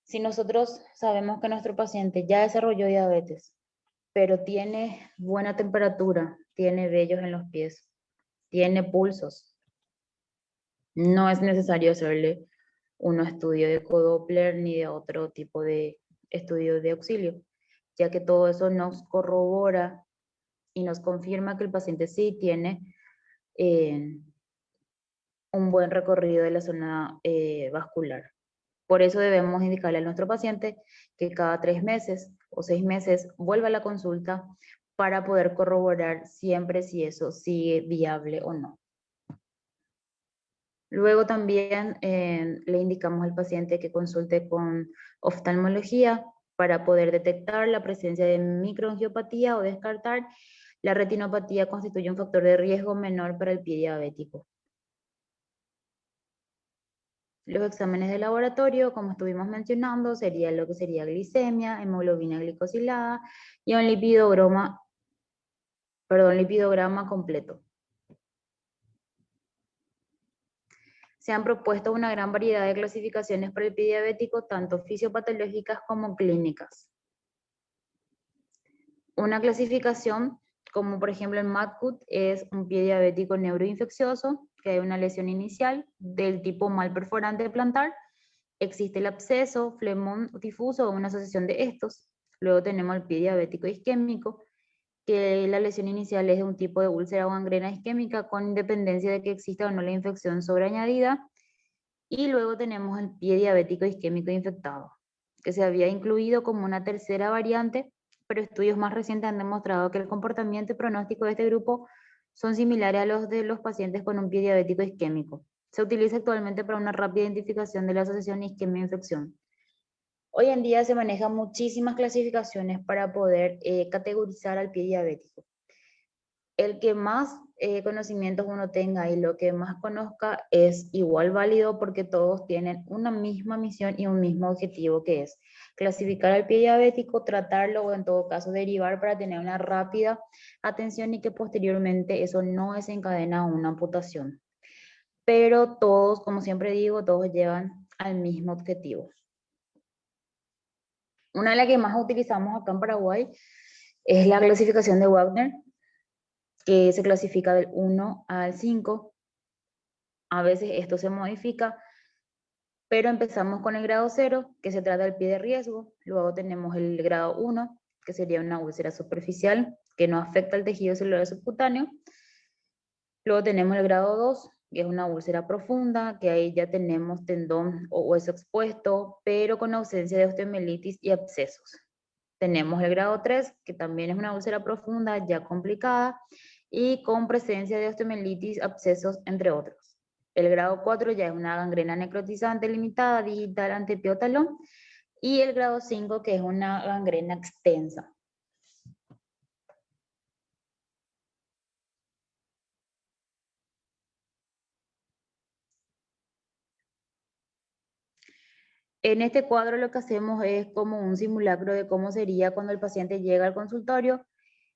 si nosotros sabemos que nuestro paciente ya desarrolló diabetes, pero tiene buena temperatura, tiene vellos en los pies, tiene pulsos, no es necesario hacerle un estudio de Doppler ni de otro tipo de estudio de auxilio, ya que todo eso nos corrobora y nos confirma que el paciente sí tiene un buen recorrido de la zona vascular. Por eso debemos indicarle a nuestro paciente que cada 3 meses o 6 meses vuelva a la consulta para poder corroborar siempre si eso sigue viable o no. Luego también le indicamos al paciente que consulte con oftalmología para poder detectar la presencia de microangiopatía o descartar la retinopatía constituye un factor de riesgo menor para el pie diabético. Los exámenes de laboratorio, como estuvimos mencionando, sería lo que sería glicemia, hemoglobina glicosilada y un lipidograma completo. Se han propuesto una gran variedad de clasificaciones para el pie diabético, tanto fisiopatológicas como clínicas. Una clasificación, como por ejemplo el MATCUT, es un pie diabético neuroinfeccioso, que hay una lesión inicial del tipo mal perforante plantar, existe el absceso, flemón difuso o una asociación de estos. Luego tenemos el pie diabético isquémico, que la lesión inicial es de un tipo de úlcera o gangrena isquémica con independencia de que exista o no la infección sobreañadida. Y luego tenemos el pie diabético isquémico infectado, que se había incluido como una tercera variante, pero estudios más recientes han demostrado que el comportamiento y pronóstico de este grupo son similares a los de los pacientes con un pie diabético isquémico. Se utiliza actualmente para una rápida identificación de la asociación isquemia-infección. Hoy en día se manejan muchísimas clasificaciones para poder categorizar al pie diabético. El que más conocimientos uno tenga y lo que más conozca es igual válido porque todos tienen una misma misión y un mismo objetivo, que es clasificar al pie diabético, tratarlo o en todo caso derivar para tener una rápida atención y que posteriormente eso no desencadena una amputación. Pero todos, como siempre digo, todos llevan al mismo objetivo. Una de las que más utilizamos acá en Paraguay es la clasificación de Wagner, que se clasifica del 1 al 5. A veces esto se modifica, pero empezamos con el grado 0, que se trata del pie de riesgo. Luego tenemos el grado 1, que sería una úlcera superficial, que no afecta al tejido celular subcutáneo. Luego tenemos el grado 2, que es una úlcera profunda, que ahí ya tenemos tendón o hueso expuesto, pero con ausencia de osteomielitis y abscesos. Tenemos el grado 3, que también es una úlcera profunda, ya complicada, y con presencia de osteomielitis, abscesos, entre otros. El grado 4 ya es una gangrena necrotizante limitada, digital, antepie talón, y el grado 5, que es una gangrena extensa. En este cuadro lo que hacemos es como un simulacro de cómo sería cuando el paciente llega al consultorio,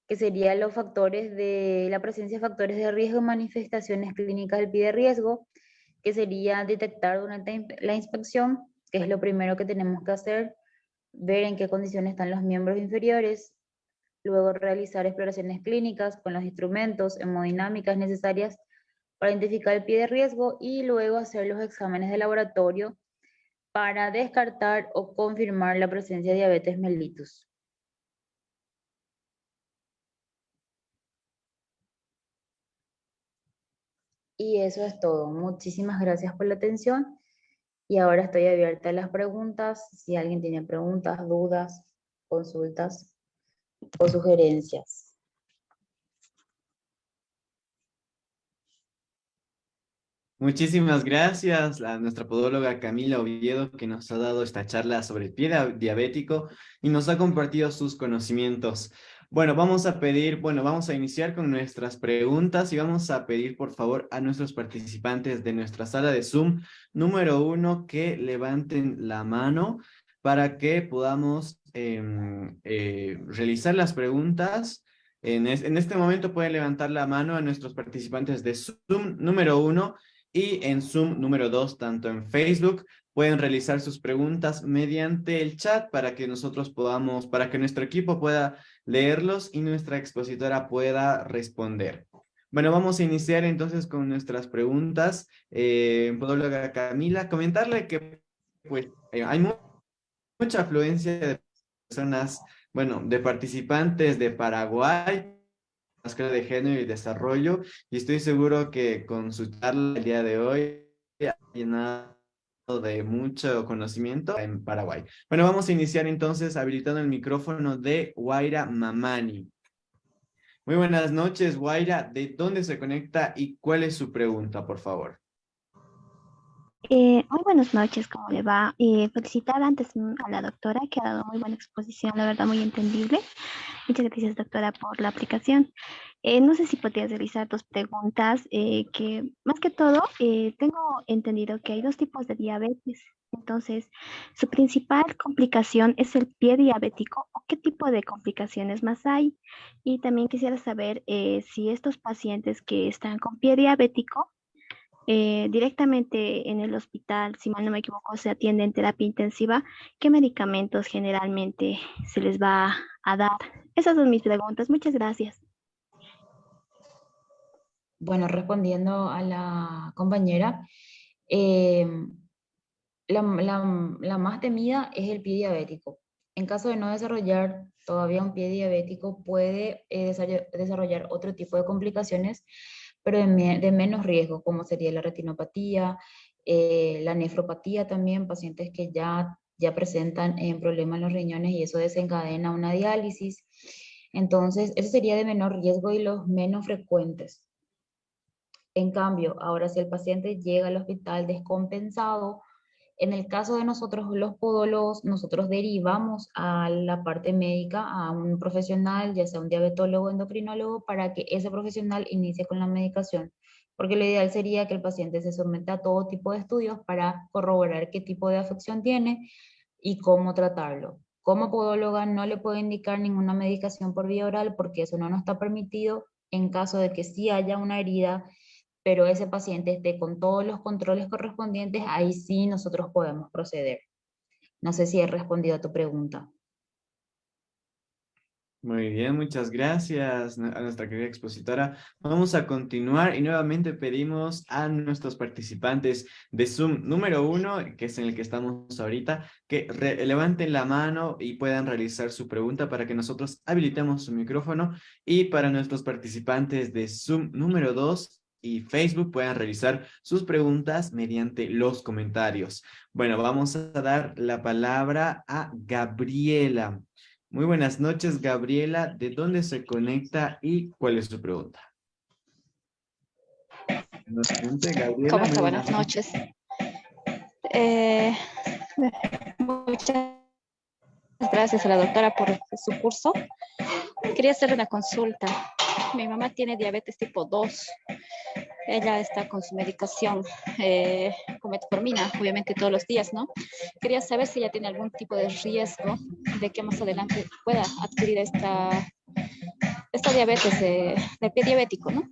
que serían los factores de la presencia de factores de riesgo y manifestaciones clínicas del pie de riesgo, que sería detectar durante la inspección, que es lo primero que tenemos que hacer, ver en qué condiciones están los miembros inferiores, luego realizar exploraciones clínicas con los instrumentos hemodinámicas necesarias para identificar el pie de riesgo y luego hacer los exámenes de laboratorio para descartar o confirmar la presencia de diabetes mellitus. Y eso es todo. Muchísimas gracias por la atención y ahora estoy abierta a las preguntas. Si alguien tiene preguntas, dudas, consultas o sugerencias. Muchísimas gracias a nuestra podóloga Camila Oviedo, que nos ha dado esta charla sobre el pie diabético y nos ha compartido sus conocimientos. Bueno, vamos a iniciar con nuestras preguntas y vamos a pedir por favor a nuestros participantes de nuestra sala de Zoom número 1 que levanten la mano para que podamos realizar las preguntas. En este momento pueden levantar la mano a nuestros participantes de Zoom número 1 y en Zoom número 2, tanto en Facebook. Pueden realizar sus preguntas mediante el chat para que nosotros podamos, para que nuestro equipo pueda leerlos y nuestra expositora pueda responder. Bueno, vamos a iniciar entonces con nuestras preguntas. Podóloga Camila, comentarle que pues, hay mucha afluencia de personas, bueno, de participantes de Paraguay, máscara de género y desarrollo, y estoy seguro que con su charla el día de hoy ha llenado de mucho conocimiento en Paraguay. Bueno, vamos a iniciar entonces habilitando el micrófono de Guaira Mamani. Muy buenas noches, Guaira. ¿De dónde se conecta y cuál es su pregunta, por favor? Muy buenas noches, ¿cómo le va? Felicitar antes a la doctora que ha dado muy buena exposición, la verdad muy entendible. Muchas gracias, doctora, por la aplicación. No sé si podrías realizar dos preguntas, que más que todo tengo entendido que hay dos tipos de diabetes. Entonces, ¿su principal complicación es el pie diabético o qué tipo de complicaciones más hay? Y también quisiera saber si estos pacientes que están con pie diabético directamente en el hospital, si mal no me equivoco, se atiende en terapia intensiva, ¿qué medicamentos generalmente se les va a dar? Esas son mis preguntas. Muchas gracias. Bueno, respondiendo a la compañera, eh, la más temida es el pie diabético. En caso de no desarrollar todavía un pie diabético, puede desarrollar otro tipo de complicaciones, pero de menos riesgo, como sería la retinopatía, la nefropatía también, pacientes que ya presentan problemas en los riñones y eso desencadena una diálisis. Entonces, eso sería de menor riesgo y los menos frecuentes. En cambio, ahora si el paciente llega al hospital descompensado, en el caso de nosotros los podólogos, nosotros derivamos a la parte médica a un profesional, ya sea un diabetólogo o endocrinólogo, para que ese profesional inicie con la medicación. Porque lo ideal sería que el paciente se someta a todo tipo de estudios para corroborar qué tipo de afección tiene y cómo tratarlo. Como podóloga no le puedo indicar ninguna medicación por vía oral porque eso no nos está permitido en caso de que sí haya una herida, pero ese paciente esté con todos los controles correspondientes, ahí sí nosotros podemos proceder. No sé si he respondido a tu pregunta. Muy bien, muchas gracias a nuestra querida expositora. Vamos a continuar y nuevamente pedimos a nuestros participantes de Zoom número 1, que es en el que estamos ahorita, que levanten la mano y puedan realizar su pregunta para que nosotros habilitemos su micrófono, y para nuestros participantes de Zoom número 2 y Facebook puedan realizar sus preguntas mediante los comentarios. Bueno, vamos a dar la palabra a Gabriela. Muy buenas noches, Gabriela. ¿De dónde se conecta y cuál es su pregunta? ¿Nos siente, Gabriela? ¿Cómo Muy está? buenas Buenas noches. noches. Muchas gracias a la doctora por su curso. Quería hacer una consulta. Mi mamá tiene diabetes tipo 2. Ella está con su medicación con metformina, obviamente todos los días, ¿no? Quería saber si ella tiene algún tipo de riesgo de que más adelante pueda adquirir esta diabetes del pie diabético, ¿no?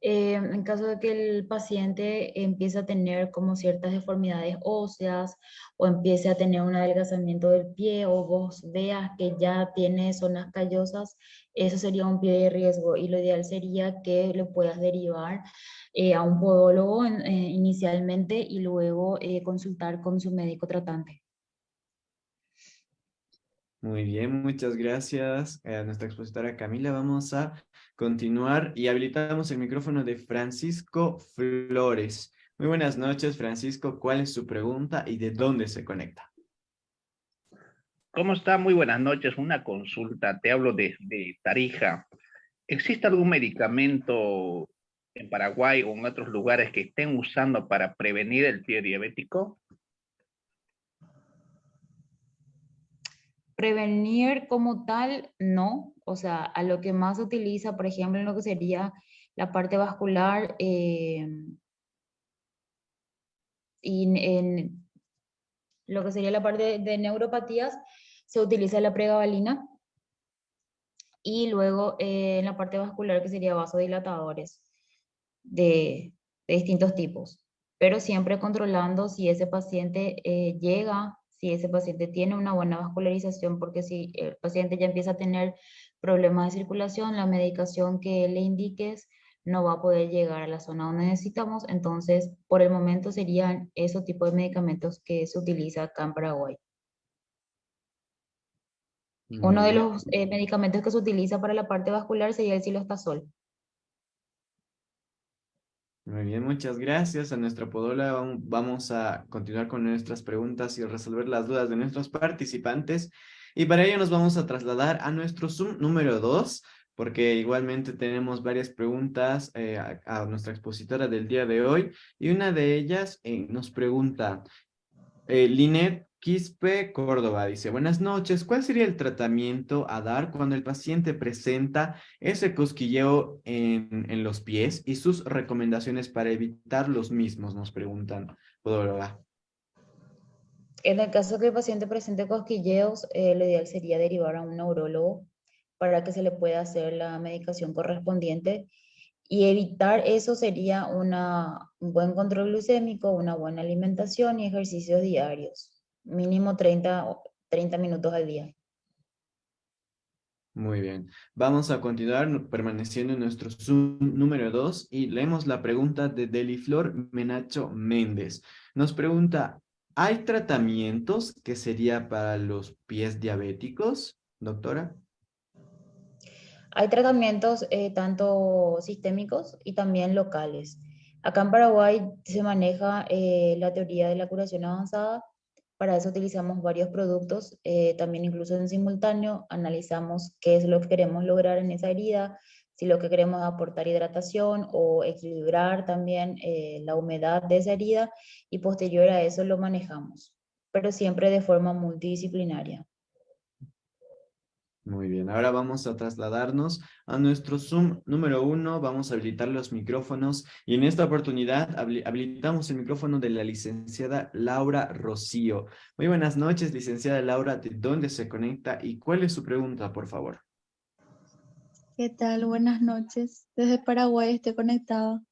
En caso de que el paciente empiece a tener como ciertas deformidades óseas o empiece a tener un adelgazamiento del pie o vos veas que ya tiene zonas callosas, eso sería un pie de riesgo y lo ideal sería que lo puedas derivar a un podólogo inicialmente y luego consultar con su médico tratante. Muy bien, muchas gracias a nuestra expositora Camila. Vamos a continuar y habilitamos el micrófono de Francisco Flores. Muy buenas noches, Francisco. ¿Cuál es su pregunta y de dónde se conecta? ¿Cómo está? Muy buenas noches. Una consulta. Te hablo de Tarija. ¿Existe algún medicamento en Paraguay o en otros lugares que estén usando para prevenir el pie diabético? Prevenir como tal, no. O sea, a lo que más se utiliza, por ejemplo, en lo que sería la parte vascular y en lo que sería la parte de neuropatías, se utiliza la pregabalina. Y luego en la parte vascular, que sería vasodilatadores de distintos tipos. Pero siempre controlando si ese paciente llega, si ese paciente tiene una buena vascularización, porque si el paciente ya empieza a tener problemas de circulación, la medicación que le indiques no va a poder llegar a la zona donde necesitamos. Entonces, por el momento serían esos tipos de medicamentos que se utiliza acá en Paraguay. Uno Muy de bien. los medicamentos que se utiliza para la parte vascular sería el cilostazol. Muy bien, muchas gracias a nuestra podóloga. Vamos a continuar con nuestras preguntas y resolver las dudas de nuestros participantes. Y para ello nos vamos a trasladar a nuestro Zoom número 2, porque igualmente tenemos varias preguntas a nuestra expositora del día de hoy. Y una de ellas nos pregunta, Linet Quispe Córdoba dice, buenas noches, ¿cuál sería el tratamiento a dar cuando el paciente presenta ese cosquilleo en los pies y sus recomendaciones para evitar los mismos? Nos preguntan, podóloga. En el caso que el paciente presente cosquilleos, lo ideal sería derivar a un neurólogo para que se le pueda hacer la medicación correspondiente y evitar eso sería un buen control glucémico, una buena alimentación y ejercicios diarios, mínimo 30 minutos al día. Muy bien. Vamos a continuar permaneciendo en nuestro Zoom número 2 y leemos la pregunta de Deliflor Menacho Méndez. Nos pregunta, ¿hay tratamientos que sería para los pies diabéticos, doctora? Hay tratamientos tanto sistémicos y también locales. Acá en Paraguay se maneja la teoría de la curación avanzada, Para eso utilizamos varios productos, también incluso en simultáneo, analizamos qué es lo que queremos lograr en esa herida, si lo que queremos es aportar hidratación o equilibrar también la humedad de esa herida, y posterior a eso lo manejamos, pero siempre de forma multidisciplinaria. Muy bien, ahora vamos a trasladarnos a nuestro Zoom número 1, vamos a habilitar los micrófonos y en esta oportunidad habilitamos el micrófono de la licenciada Laura Rocío. Muy buenas noches, licenciada Laura, ¿de dónde se conecta y cuál es su pregunta, por favor? ¿Qué tal? Buenas noches. Desde Paraguay estoy conectada.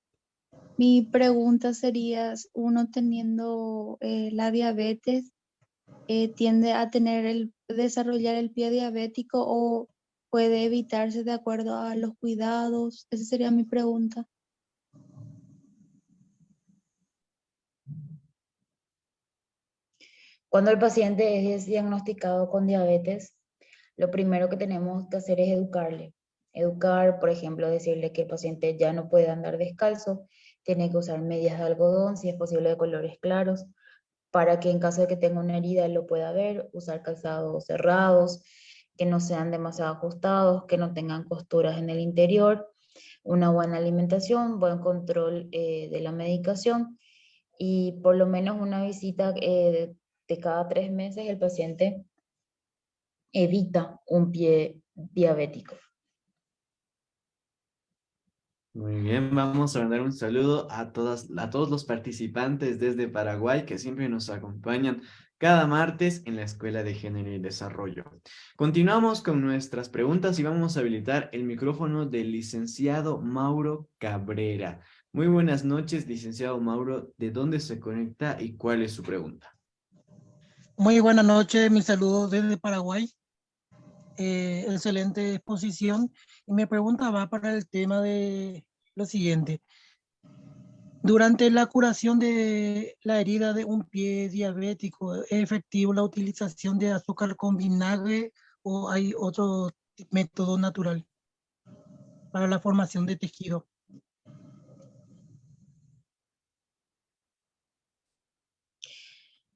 Mi pregunta sería, uno teniendo la diabetes, ¿tiende a desarrollar el pie diabético o puede evitarse de acuerdo a los cuidados? Esa sería mi pregunta. Cuando el paciente es diagnosticado con diabetes, lo primero que tenemos que hacer es educarle. Educar, por ejemplo, decirle que el paciente ya no puede andar descalzo, tiene que usar medias de algodón, si es posible de colores claros, para que en caso de que tenga una herida él lo pueda ver, usar calzados cerrados, que no sean demasiado ajustados, que no tengan costuras en el interior, una buena alimentación, buen control de la medicación y por lo menos una visita de cada 3 meses el paciente evita un pie diabético. Muy bien, vamos a mandar un saludo a todos los participantes desde Paraguay que siempre nos acompañan cada martes en la Escuela de Género y Desarrollo. Continuamos con nuestras preguntas y vamos a habilitar el micrófono del licenciado Mauro Cabrera. Muy buenas noches, licenciado Mauro. ¿De dónde se conecta y cuál es su pregunta? Muy buenas noches, mis saludos desde Paraguay. Excelente exposición. Y mi pregunta va para el tema de lo siguiente. Durante la curación de la herida de un pie diabético, ¿es efectivo la utilización de azúcar con vinagre o hay otro método natural para la formación de tejido?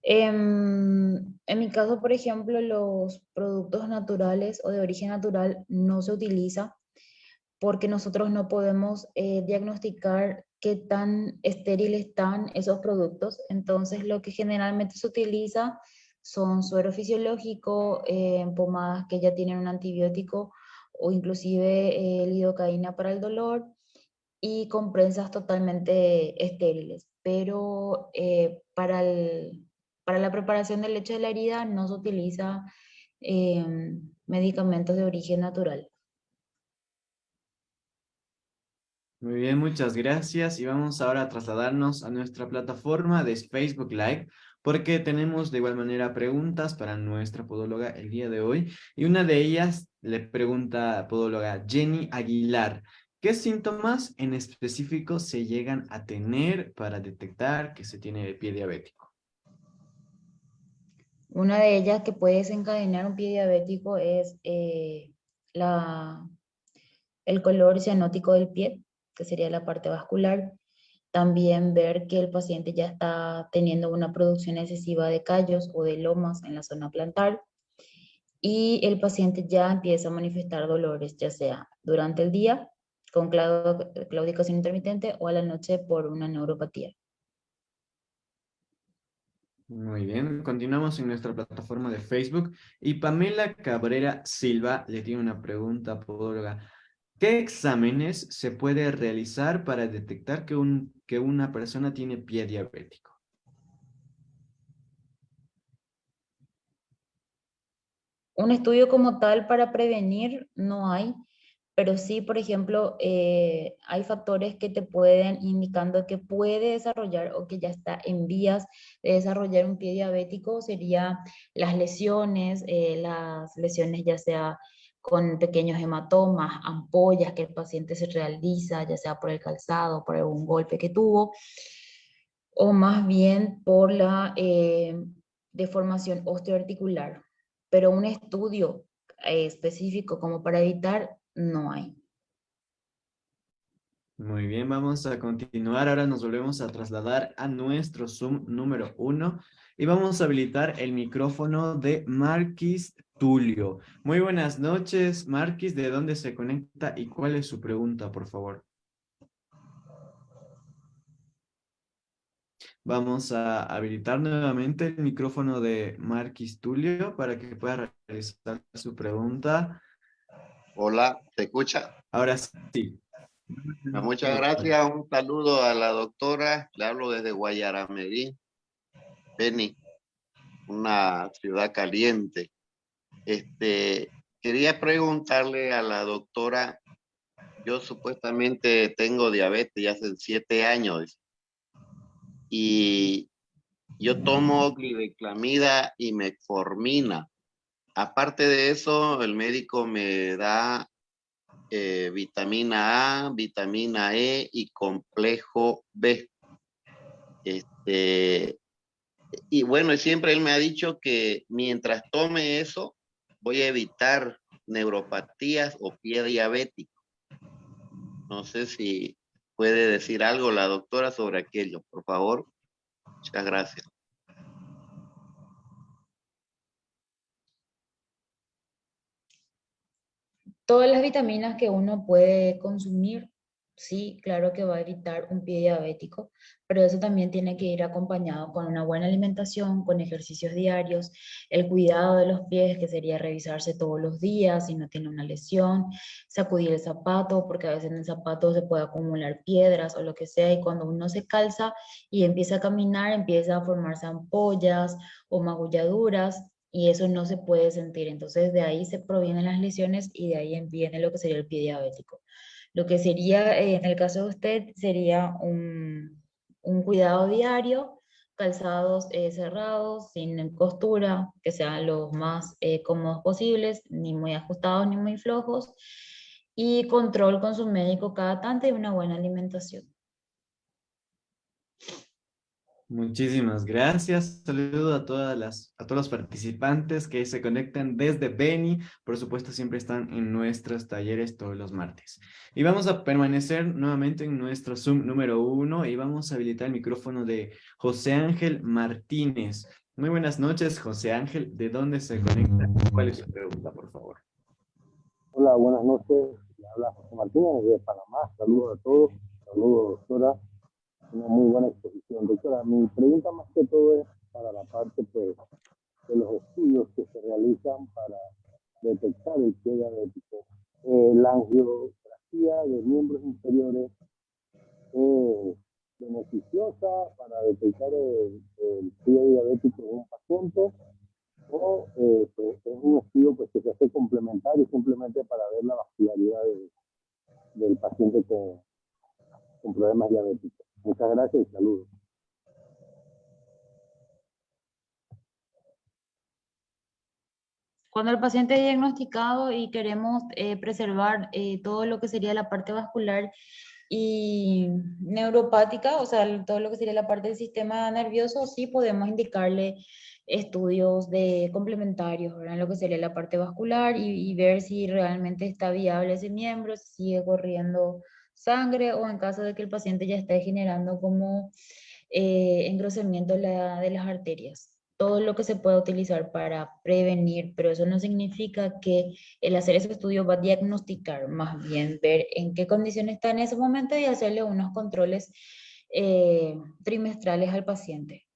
En mi caso, por ejemplo, los productos naturales o de origen natural no se utiliza porque nosotros no podemos diagnosticar qué tan estériles están esos productos. Entonces, lo que generalmente se utiliza son suero fisiológico, pomadas que ya tienen un antibiótico o inclusive lidocaína para el dolor y comprensas totalmente estériles. Pero para la preparación del leche de la herida no se utiliza medicamentos de origen natural. Muy bien, muchas gracias. Y vamos ahora a trasladarnos a nuestra plataforma de Facebook Live, porque tenemos de igual manera preguntas para nuestra podóloga el día de hoy. Y una de ellas le pregunta a podóloga Jenny Aguilar, ¿qué síntomas en específico se llegan a tener para detectar que se tiene el pie diabético? Una de ellas que puede desencadenar un pie diabético es el color cianótico del pie, que sería la parte vascular. También ver que el paciente ya está teniendo una producción excesiva de callos o de lomas en la zona plantar. Y el paciente ya empieza a manifestar dolores, ya sea durante el día con claudicación intermitente o a la noche por una neuropatía. Muy bien, continuamos en nuestra plataforma de Facebook y Pamela Cabrera Silva le tiene una pregunta, podóloga. ¿Qué exámenes se puede realizar para detectar que una persona tiene pie diabético? Un estudio como tal para prevenir no hay, pero sí, por ejemplo, hay factores que te pueden indicando que puede desarrollar o que ya está en vías de desarrollar un pie diabético, sería las lesiones ya sea con pequeños hematomas, ampollas que el paciente se realiza, ya sea por el calzado, por algún golpe que tuvo, o más bien por la deformación osteoarticular. Pero un estudio específico como para evitar, no hay. Muy bien, vamos a continuar. Ahora nos volvemos a trasladar a nuestro Zoom número 1 y vamos a habilitar el micrófono de Marquis Tulio. Muy buenas noches, Marquis. ¿De dónde se conecta y cuál es su pregunta, por favor? Vamos a habilitar nuevamente el micrófono de Marquis Tulio para que pueda realizar su pregunta. Hola, ¿te escucha? Ahora sí. Muchas gracias. Un saludo a la doctora. Le hablo desde Guayaramerí, Beni, una ciudad caliente. Quería preguntarle a la doctora, yo supuestamente tengo diabetes ya hace 7 años y yo tomo gliveclamida y metformina. Aparte de eso, el médico me da vitamina A, vitamina E y complejo B. Y bueno, siempre él me ha dicho que mientras tome eso, voy a evitar neuropatías o pie diabético. No sé si puede decir algo la doctora sobre aquello, por favor. Muchas gracias. Todas las vitaminas que uno puede consumir, sí, claro que va a evitar un pie diabético, pero eso también tiene que ir acompañado con una buena alimentación, con ejercicios diarios, el cuidado de los pies, que sería revisarse todos los días si no tiene una lesión, sacudir el zapato, porque a veces en el zapato se puede acumular piedras o lo que sea, y cuando uno se calza y empieza a caminar, empieza a formarse ampollas o magulladuras, y eso no se puede sentir. Entonces de ahí se provienen las lesiones y de ahí viene lo que sería el pie diabético. Lo que sería, en el caso de usted, sería un cuidado diario, calzados cerrados, sin costura, que sean los más cómodos posibles, ni muy ajustados ni muy flojos, y control con su médico cada tanto y una buena alimentación. Muchísimas gracias. Saludo a a todos los participantes que se conectan desde Beni. Por supuesto, siempre están en nuestros talleres todos los martes. Y vamos a permanecer nuevamente en nuestro Zoom número 1 y vamos a habilitar el micrófono de José Ángel Martínez. Muy buenas noches, José Ángel. ¿De dónde se conecta? ¿Cuál es su pregunta, por favor? Hola, buenas noches. Le habla José Martínez de Panamá. Saludos a todos. Saludos, doctora. Una muy buena exposición. Doctora, mi pregunta más que todo es para la parte pues, de los estudios que se realizan para detectar el pie diabético. La angiografía de miembros inferiores es beneficiosa para detectar el pie diabético en un paciente o pues, es un estudio pues, que se hace complementario simplemente para ver la vascularidad del paciente con problemas diabéticos. Muchas gracias y saludos. Cuando el paciente es diagnosticado y queremos preservar todo lo que sería la parte vascular y neuropática, o sea, todo lo que sería la parte del sistema nervioso, sí podemos indicarle estudios complementarios, ¿verdad? En lo que sería la parte vascular y ver si realmente está viable ese miembro, si sigue corriendo sangre o en caso de que el paciente ya esté generando como engrosamiento de las arterias. Todo lo que se pueda utilizar para prevenir, pero eso no significa que el hacer ese estudio va a diagnosticar, más bien ver en qué condiciones está en ese momento y hacerle unos controles trimestrales al paciente.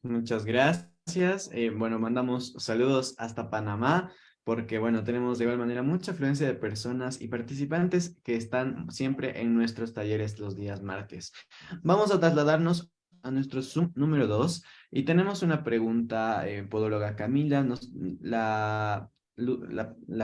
Muchas gracias. Bueno, mandamos saludos hasta Panamá, porque bueno, tenemos de igual manera mucha afluencia de personas y participantes que están siempre en nuestros talleres los días martes. Vamos a trasladarnos a nuestro Zoom número 2 y tenemos una pregunta, podóloga Camila, la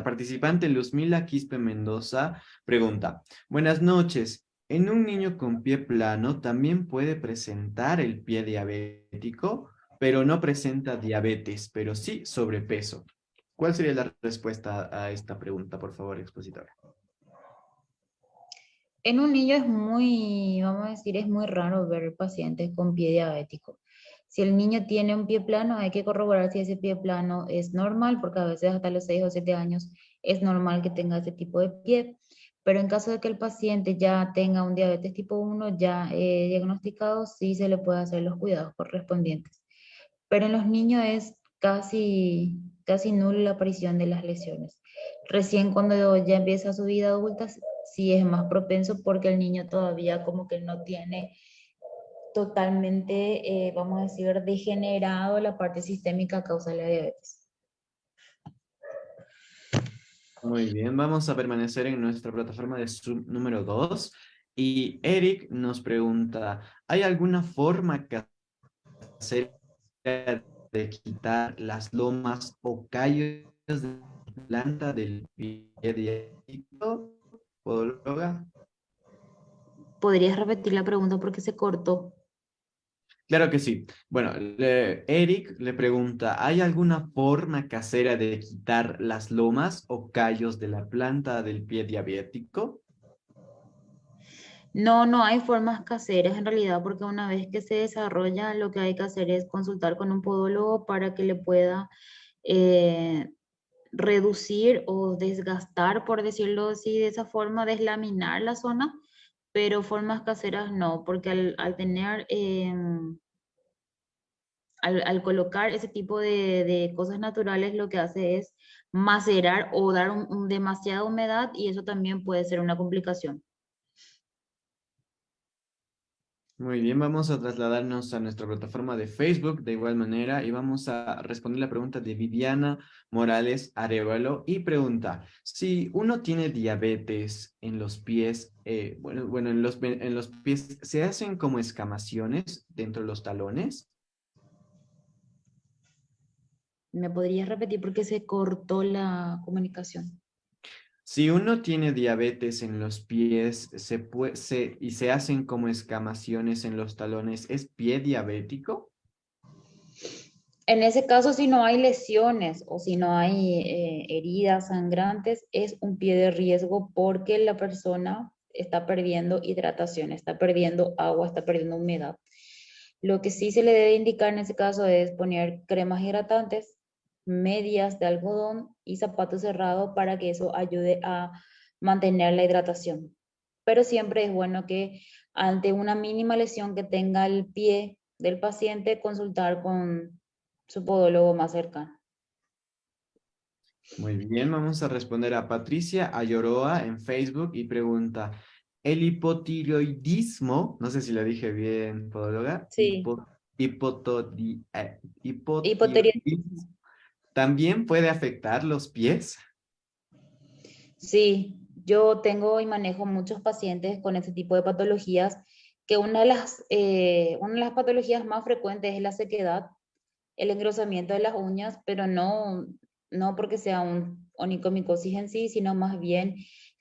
participante Luzmila Quispe Mendoza pregunta, buenas noches. ¿En un niño con pie plano también puede presentar el pie diabético, pero no presenta diabetes, pero sí sobrepeso? ¿Cuál sería la respuesta a esta pregunta, por favor, expositora? En un niño es muy, vamos a decir, es muy raro ver pacientes con pie diabético. Si el niño tiene un pie plano, hay que corroborar si ese pie plano es normal, porque a veces hasta los 6 o 7 años es normal que tenga ese tipo de pie. Pero en caso de que el paciente ya tenga un diabetes tipo 1 ya diagnosticado, sí se le puede hacer los cuidados correspondientes. Pero en los niños es casi nula la aparición de las lesiones. Recién cuando ya empieza su vida adulta, sí es más propenso porque el niño todavía como que no tiene totalmente, vamos a decir, degenerado la parte sistémica a causa de la diabetes. Muy bien, vamos a permanecer en nuestra plataforma de Zoom número 2. Y Eric nos pregunta, ¿hay alguna forma casera de quitar las lomas o callos de planta del pie diabético? ¿Podóloga? ¿Podrías repetir la pregunta porque se cortó? Claro que sí. Bueno, Eric le pregunta, ¿hay alguna forma casera de quitar las lomas o callos de la planta del pie diabético? No, no hay formas caseras en realidad, porque una vez que se desarrolla, lo que hay que hacer es consultar con un podólogo para que le pueda eh, reducir o desgastar, por decirlo así, de esa forma, deslaminar la zona, pero formas caseras no, porque al tener, al colocar ese tipo de cosas naturales, lo que hace es macerar o dar demasiada humedad y eso también puede ser una complicación. Muy bien, vamos a trasladarnos a nuestra plataforma de Facebook de igual manera y vamos a responder la pregunta de Viviana Morales Arevalo y pregunta, si uno tiene diabetes en los pies, en los pies, ¿se hacen como escamaciones dentro de los talones? ¿Me podrías repetir porque se cortó la comunicación? Si uno tiene diabetes en los pies y se hacen como escamaciones en los talones, ¿es pie diabético? En ese caso, si no hay lesiones o si no hay heridas sangrantes, es un pie de riesgo porque la persona está perdiendo hidratación, está perdiendo agua, está perdiendo humedad. Lo que sí se le debe indicar en ese caso es poner cremas hidratantes, medias de algodón y zapatos cerrados para que eso ayude a mantener la hidratación. Pero siempre es bueno que ante una mínima lesión que tenga el pie del paciente, consultar con su podólogo más cercano. Muy bien, vamos a responder a Patricia Ayoroa en Facebook y pregunta, ¿el hipotiroidismo, no sé si lo dije bien, podóloga, Sí, hipotiroidismo. hipotiroidismo, también puede afectar los pies? Sí, yo tengo y manejo muchos pacientes con este tipo de patologías, que una de las patologías más frecuentes es la sequedad, el engrosamiento de las uñas, pero no porque sea un onicomicosis en sí, sino más bien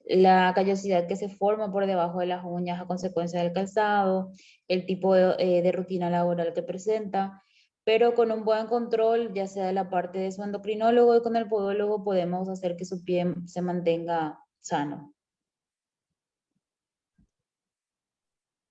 la callosidad que se forma por debajo de las uñas a consecuencia del calzado, el tipo de rutina laboral que presenta, pero con un buen control, ya sea de la parte de su endocrinólogo y con el podólogo, podemos hacer que su pie se mantenga sano.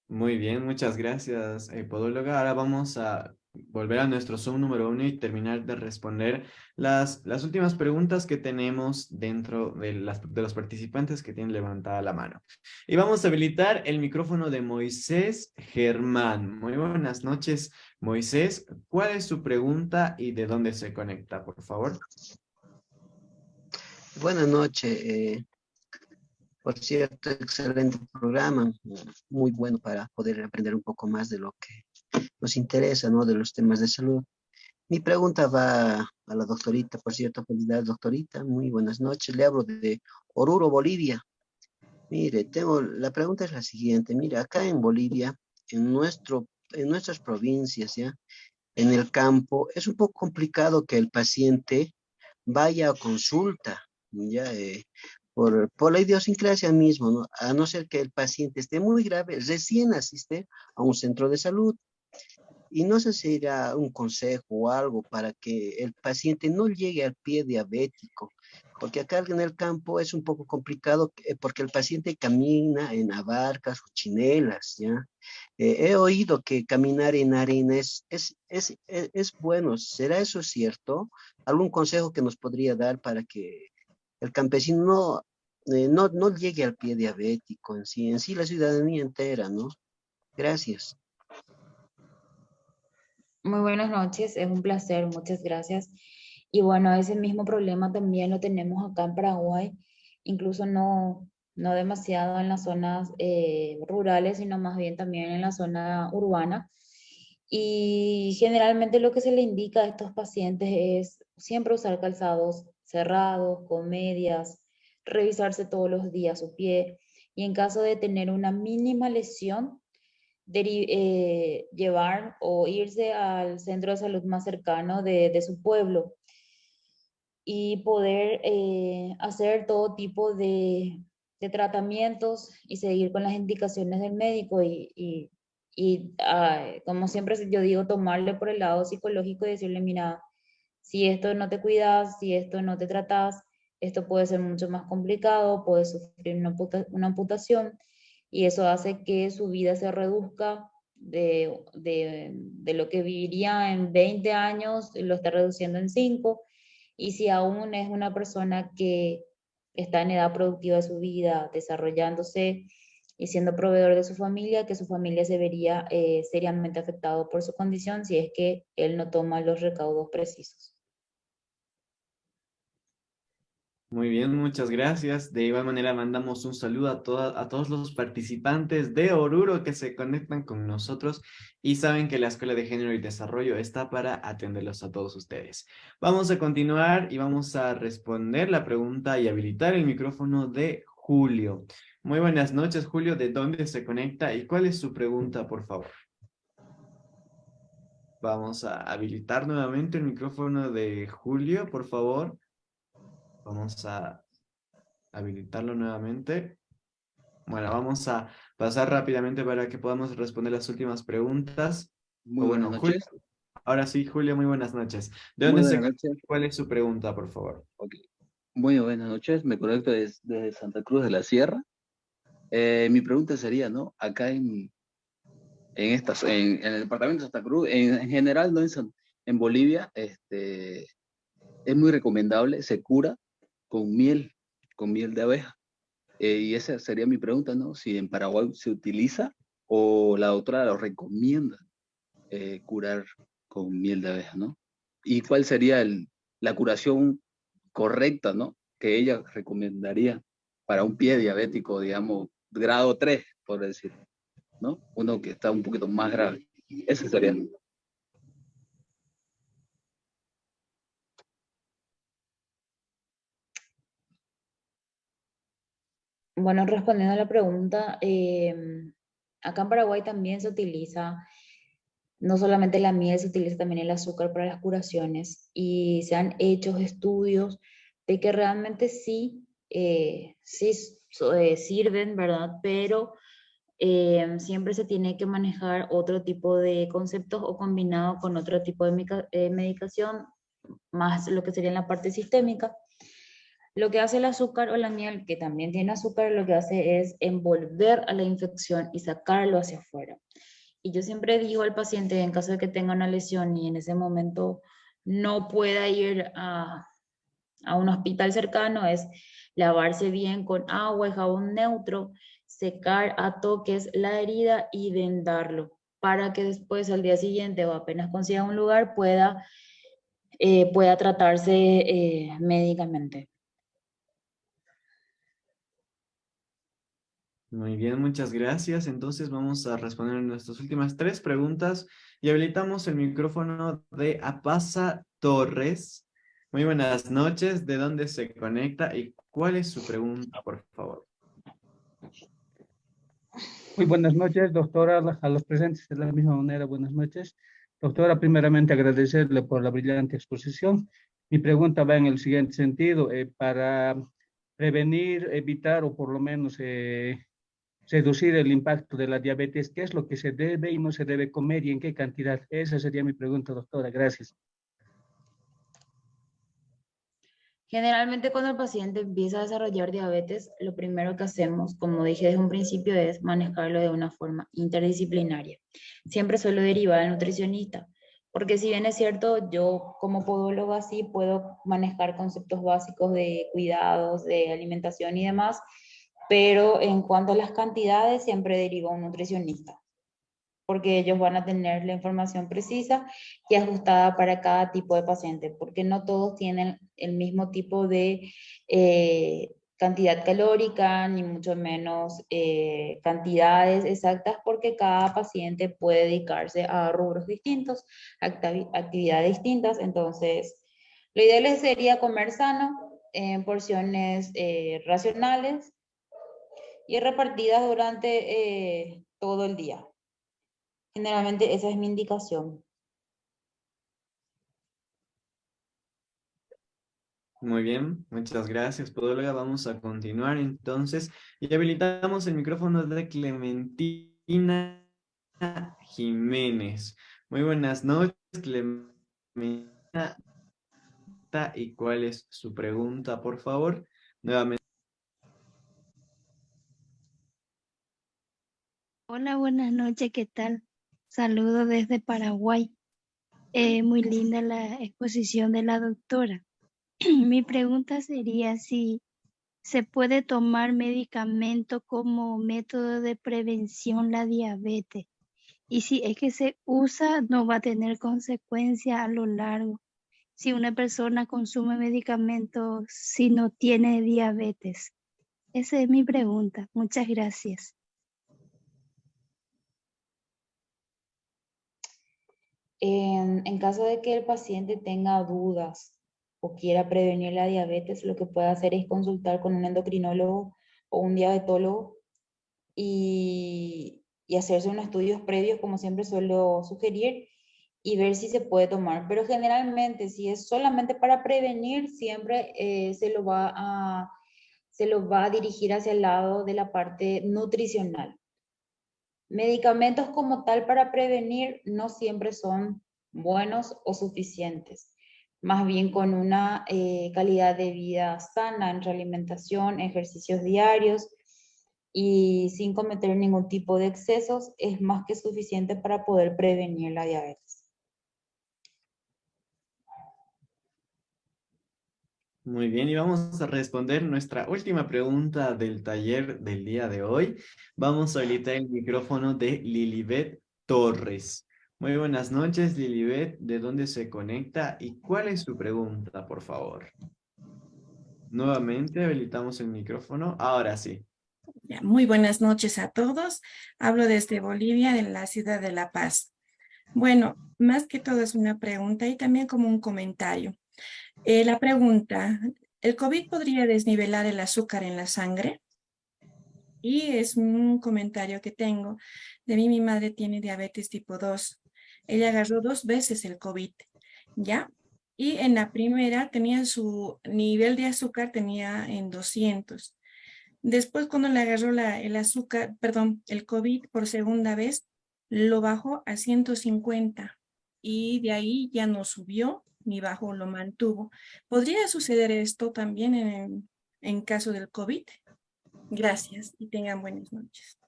Muy bien, muchas gracias, podóloga. Ahora vamos a volver a nuestro Zoom número 1 y terminar de responder las últimas preguntas que tenemos dentro de los participantes que tienen levantada la mano. Y vamos a habilitar el micrófono de Moisés Germán. Muy buenas noches, Moisés. ¿Cuál es su pregunta y de dónde se conecta, por favor? Buenas noches. Por cierto, excelente programa, muy bueno para poder aprender un poco más de lo que nos interesa, ¿no? De los temas de salud. Mi pregunta va a la doctorita, por cierto, felicidades doctorita, muy buenas noches. Le hablo de Oruro, Bolivia. Mire, la pregunta es la siguiente. Mire, acá en Bolivia, en nuestras provincias, ¿ya? En el campo, es un poco complicado que el paciente vaya a consulta, ¿ya? Por la idiosincrasia mismo, ¿no? A no ser que el paciente esté muy grave, recién asiste a un centro de salud. Y no sé si era un consejo o algo para que el paciente no llegue al pie diabético, porque acá en el campo es un poco complicado porque el paciente camina en abarcas o chinelas, ¿ya? He oído que caminar en arena es bueno. ¿Será eso cierto? ¿Algún consejo que nos podría dar para que el campesino no llegue al pie diabético en sí la ciudadanía entera, ¿no? Gracias. Muy buenas noches, es un placer, muchas gracias. Y bueno, ese mismo problema también lo tenemos acá en Paraguay, incluso no demasiado en las zonas rurales, sino más bien también en la zona urbana. Y generalmente lo que se le indica a estos pacientes es siempre usar calzados cerrados, con medias, revisarse todos los días su pie y en caso de tener una mínima lesión, llevar o irse al centro de salud más cercano de su pueblo y poder hacer todo tipo de tratamientos y seguir con las indicaciones del médico como siempre yo digo, tomarle por el lado psicológico y decirle, mira, si esto no te cuidas, si esto no te tratas, esto puede ser mucho más complicado, puedes sufrir una amputación y eso hace que su vida se reduzca de lo que viviría en 20 años, lo está reduciendo en 5, y si aún es una persona que está en edad productiva de su vida, desarrollándose y siendo proveedor de su familia, que su familia se vería seriamente afectado por su condición si es que él no toma los recaudos precisos. Muy bien, muchas gracias. De igual manera mandamos un saludo a todos los participantes de Oruro que se conectan con nosotros y saben que la Escuela de Género y Desarrollo está para atenderlos a todos ustedes. Vamos a continuar y vamos a responder la pregunta y habilitar el micrófono de Julio. Muy buenas noches, Julio. ¿De dónde se conecta y cuál es su pregunta, por favor? Vamos a habilitar nuevamente el micrófono de Julio, por favor. Vamos a habilitarlo nuevamente. Bueno, vamos a pasar rápidamente para que podamos responder las últimas preguntas. Muy buenas Julio, noches. ahora sí, Julio, muy buenas noches. ¿De Muy dónde se buenas conecta? noches. ¿Cuál es su pregunta, por favor? Ok. Muy buenas noches. Me conecto desde Santa Cruz de la Sierra. Mi pregunta sería, ¿no? Acá en el departamento de Santa Cruz, en general, ¿no? En Bolivia, es muy recomendable, se cura con miel de abeja. Y esa sería mi pregunta, ¿no? Si en Paraguay se utiliza o la doctora lo recomienda curar con miel de abeja, ¿no? ¿Y cuál sería la curación correcta, ¿no? Que ella recomendaría para un pie diabético, digamos, grado 3, por decir, ¿no? Uno que está un poquito más grave. Ese sería. Bueno, respondiendo a la pregunta, acá en Paraguay también se utiliza, no solamente la miel, se utiliza también el azúcar para las curaciones y se han hecho estudios de que realmente sí, sirven, ¿verdad? Pero siempre se tiene que manejar otro tipo de conceptos o combinado con otro tipo de medicación, más lo que sería en la parte sistémica. Lo que hace el azúcar o la miel, que también tiene azúcar, lo que hace es envolver a la infección y sacarlo hacia afuera. Y yo siempre digo al paciente, en caso de que tenga una lesión y en ese momento no pueda ir a un hospital cercano, es lavarse bien con agua y jabón neutro, secar a toques la herida y vendarlo, para que después al día siguiente o apenas consiga un lugar pueda tratarse médicamente. Muy bien, muchas gracias. Entonces vamos a responder nuestras últimas 3 preguntas y habilitamos el micrófono de Apasa Torres. Muy buenas noches. ¿De dónde se conecta y cuál es su pregunta, por favor? Muy buenas noches, doctora, a los presentes de la misma manera, buenas noches. Doctora, primeramente agradecerle por la brillante exposición. Mi pregunta va en el siguiente sentido, para prevenir, evitar o por lo menos reducir el impacto de la diabetes, ¿qué es lo que se debe y no se debe comer y en qué cantidad? Esa sería mi pregunta, doctora. Gracias. Generalmente cuando el paciente empieza a desarrollar diabetes, lo primero que hacemos, como dije desde un principio, es manejarlo de una forma interdisciplinaria. Siempre suelo derivar al nutricionista, Porque si bien es cierto, yo como podóloga sí puedo manejar conceptos básicos de cuidados, de alimentación y demás, pero en cuanto a las cantidades siempre derivo a un nutricionista, porque ellos van a tener la información precisa y ajustada para cada tipo de paciente, porque no todos tienen el mismo tipo de cantidad calórica, ni mucho menos cantidades exactas, porque cada paciente puede dedicarse a rubros distintos, actividades distintas. Entonces, lo ideal sería comer sano, en porciones racionales y repartidas durante todo el día. Generalmente esa es mi indicación. Muy bien, muchas gracias, podóloga. Vamos a continuar entonces y habilitamos el micrófono de Clementina Jiménez. Muy buenas noches, Clementina. ¿Y cuál es su pregunta, por favor? Nuevamente. Hola, buenas noches, ¿qué tal? Saludo desde Paraguay. Muy linda la exposición de la doctora. Mi pregunta sería si se puede tomar medicamento como método de prevención la diabetes y si es que se usa no va a tener consecuencias a lo largo. Si una persona consume medicamentos si no tiene diabetes. Esa es mi pregunta. Muchas gracias. En caso de que el paciente tenga dudas o quiera prevenir la diabetes, lo que puede hacer es consultar con un endocrinólogo o un diabetólogo y hacerse unos estudios previos, como siempre suelo sugerir, y ver si se puede tomar. Pero generalmente, si es solamente para prevenir, siempre se lo va a dirigir hacia el lado de la parte nutricional. Medicamentos como tal para prevenir no siempre son buenos o suficientes. Más bien con una calidad de vida sana entre alimentación, ejercicios diarios y sin cometer ningún tipo de excesos, es más que suficiente para poder prevenir la diabetes. Muy bien, y vamos a responder nuestra última pregunta del taller del día de hoy. Vamos a habilitar el micrófono de Lilibet Torres. Muy buenas noches, Lilibet. ¿De dónde se conecta y cuál es su pregunta, por favor? Nuevamente habilitamos el micrófono. Ahora sí. Ya, muy buenas noches a todos. Hablo desde Bolivia, en la ciudad de La Paz. Bueno, más que todo es una pregunta y también como un comentario. La pregunta, ¿el COVID podría desnivelar el azúcar en la sangre? Y es un comentario que tengo. De mí, mi madre tiene diabetes tipo 2. Ella agarró 2 veces el COVID, ¿ya? Y en la primera tenía su nivel de azúcar tenía en 200. Después, cuando le agarró el azúcar, perdón, el COVID por segunda vez, lo bajó a 150 y de ahí ya no subió ni bajó, lo mantuvo. ¿Podría suceder esto también en caso del COVID? Gracias y tengan buenas noches.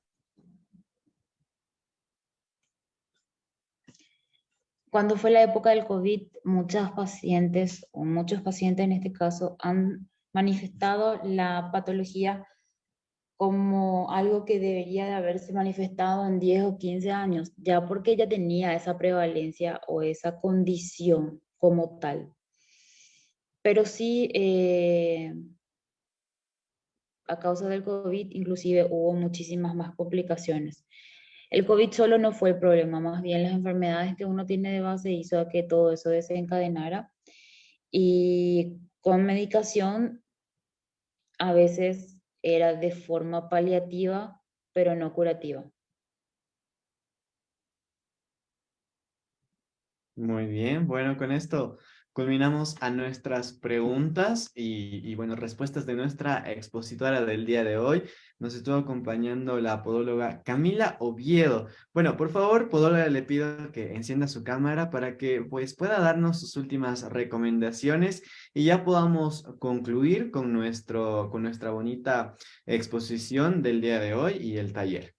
Cuando fue la época del COVID, muchas pacientes, o muchos pacientes en este caso, han manifestado la patología como algo que debería de haberse manifestado en 10 o 15 años, ya porque ya tenía esa prevalencia o esa condición como tal. Pero sí, a causa del COVID, inclusive hubo muchísimas más complicaciones. El COVID solo no fue el problema, más bien las enfermedades que uno tiene de base hizo a que todo eso desencadenara. Y con medicación a veces era de forma paliativa, pero no curativa. Muy bien, bueno, con esto culminamos a nuestras preguntas y bueno, respuestas de nuestra expositora del día de hoy. Nos estuvo acompañando la podóloga Camila Oviedo. Bueno, por favor, podóloga, le pido que encienda su cámara para que pues pueda darnos sus últimas recomendaciones y ya podamos concluir con nuestra bonita exposición del día de hoy y el taller.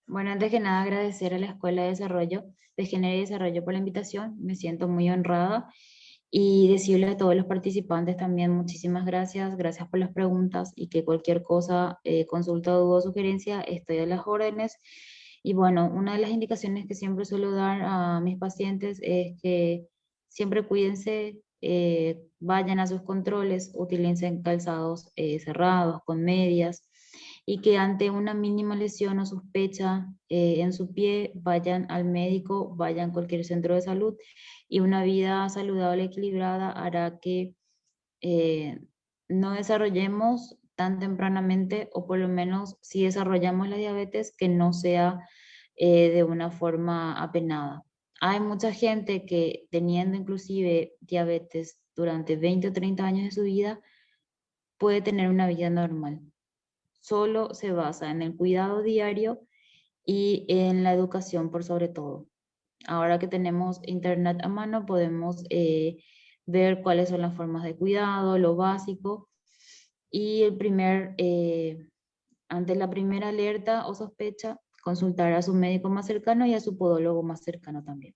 Bueno, antes que nada agradecer a la Escuela de Género y Desarrollo por la invitación. Me siento muy honrada y decirle a todos los participantes también muchísimas gracias, gracias por las preguntas y que cualquier cosa, consulta, duda o sugerencia, estoy a las órdenes. Y bueno, una de las indicaciones que siempre suelo dar a mis pacientes es que siempre cuídense, vayan a sus controles, utilicen calzados cerrados, con medias, y que ante una mínima lesión o sospecha en su pie, vayan al médico, vayan a cualquier centro de salud, y una vida saludable, equilibrada, hará que eh, no desarrollemos tan tempranamente, o por lo menos si desarrollamos la diabetes, que no sea de una forma apenada. Hay mucha gente que teniendo inclusive diabetes durante 20 o 30 años de su vida, puede tener una vida normal. Solo se basa en el cuidado diario y en la educación por sobre todo. Ahora que tenemos internet a mano, podemos ver cuáles son las formas de cuidado, lo básico, y ante la primera alerta o sospecha, consultar a su médico más cercano y a su podólogo más cercano también.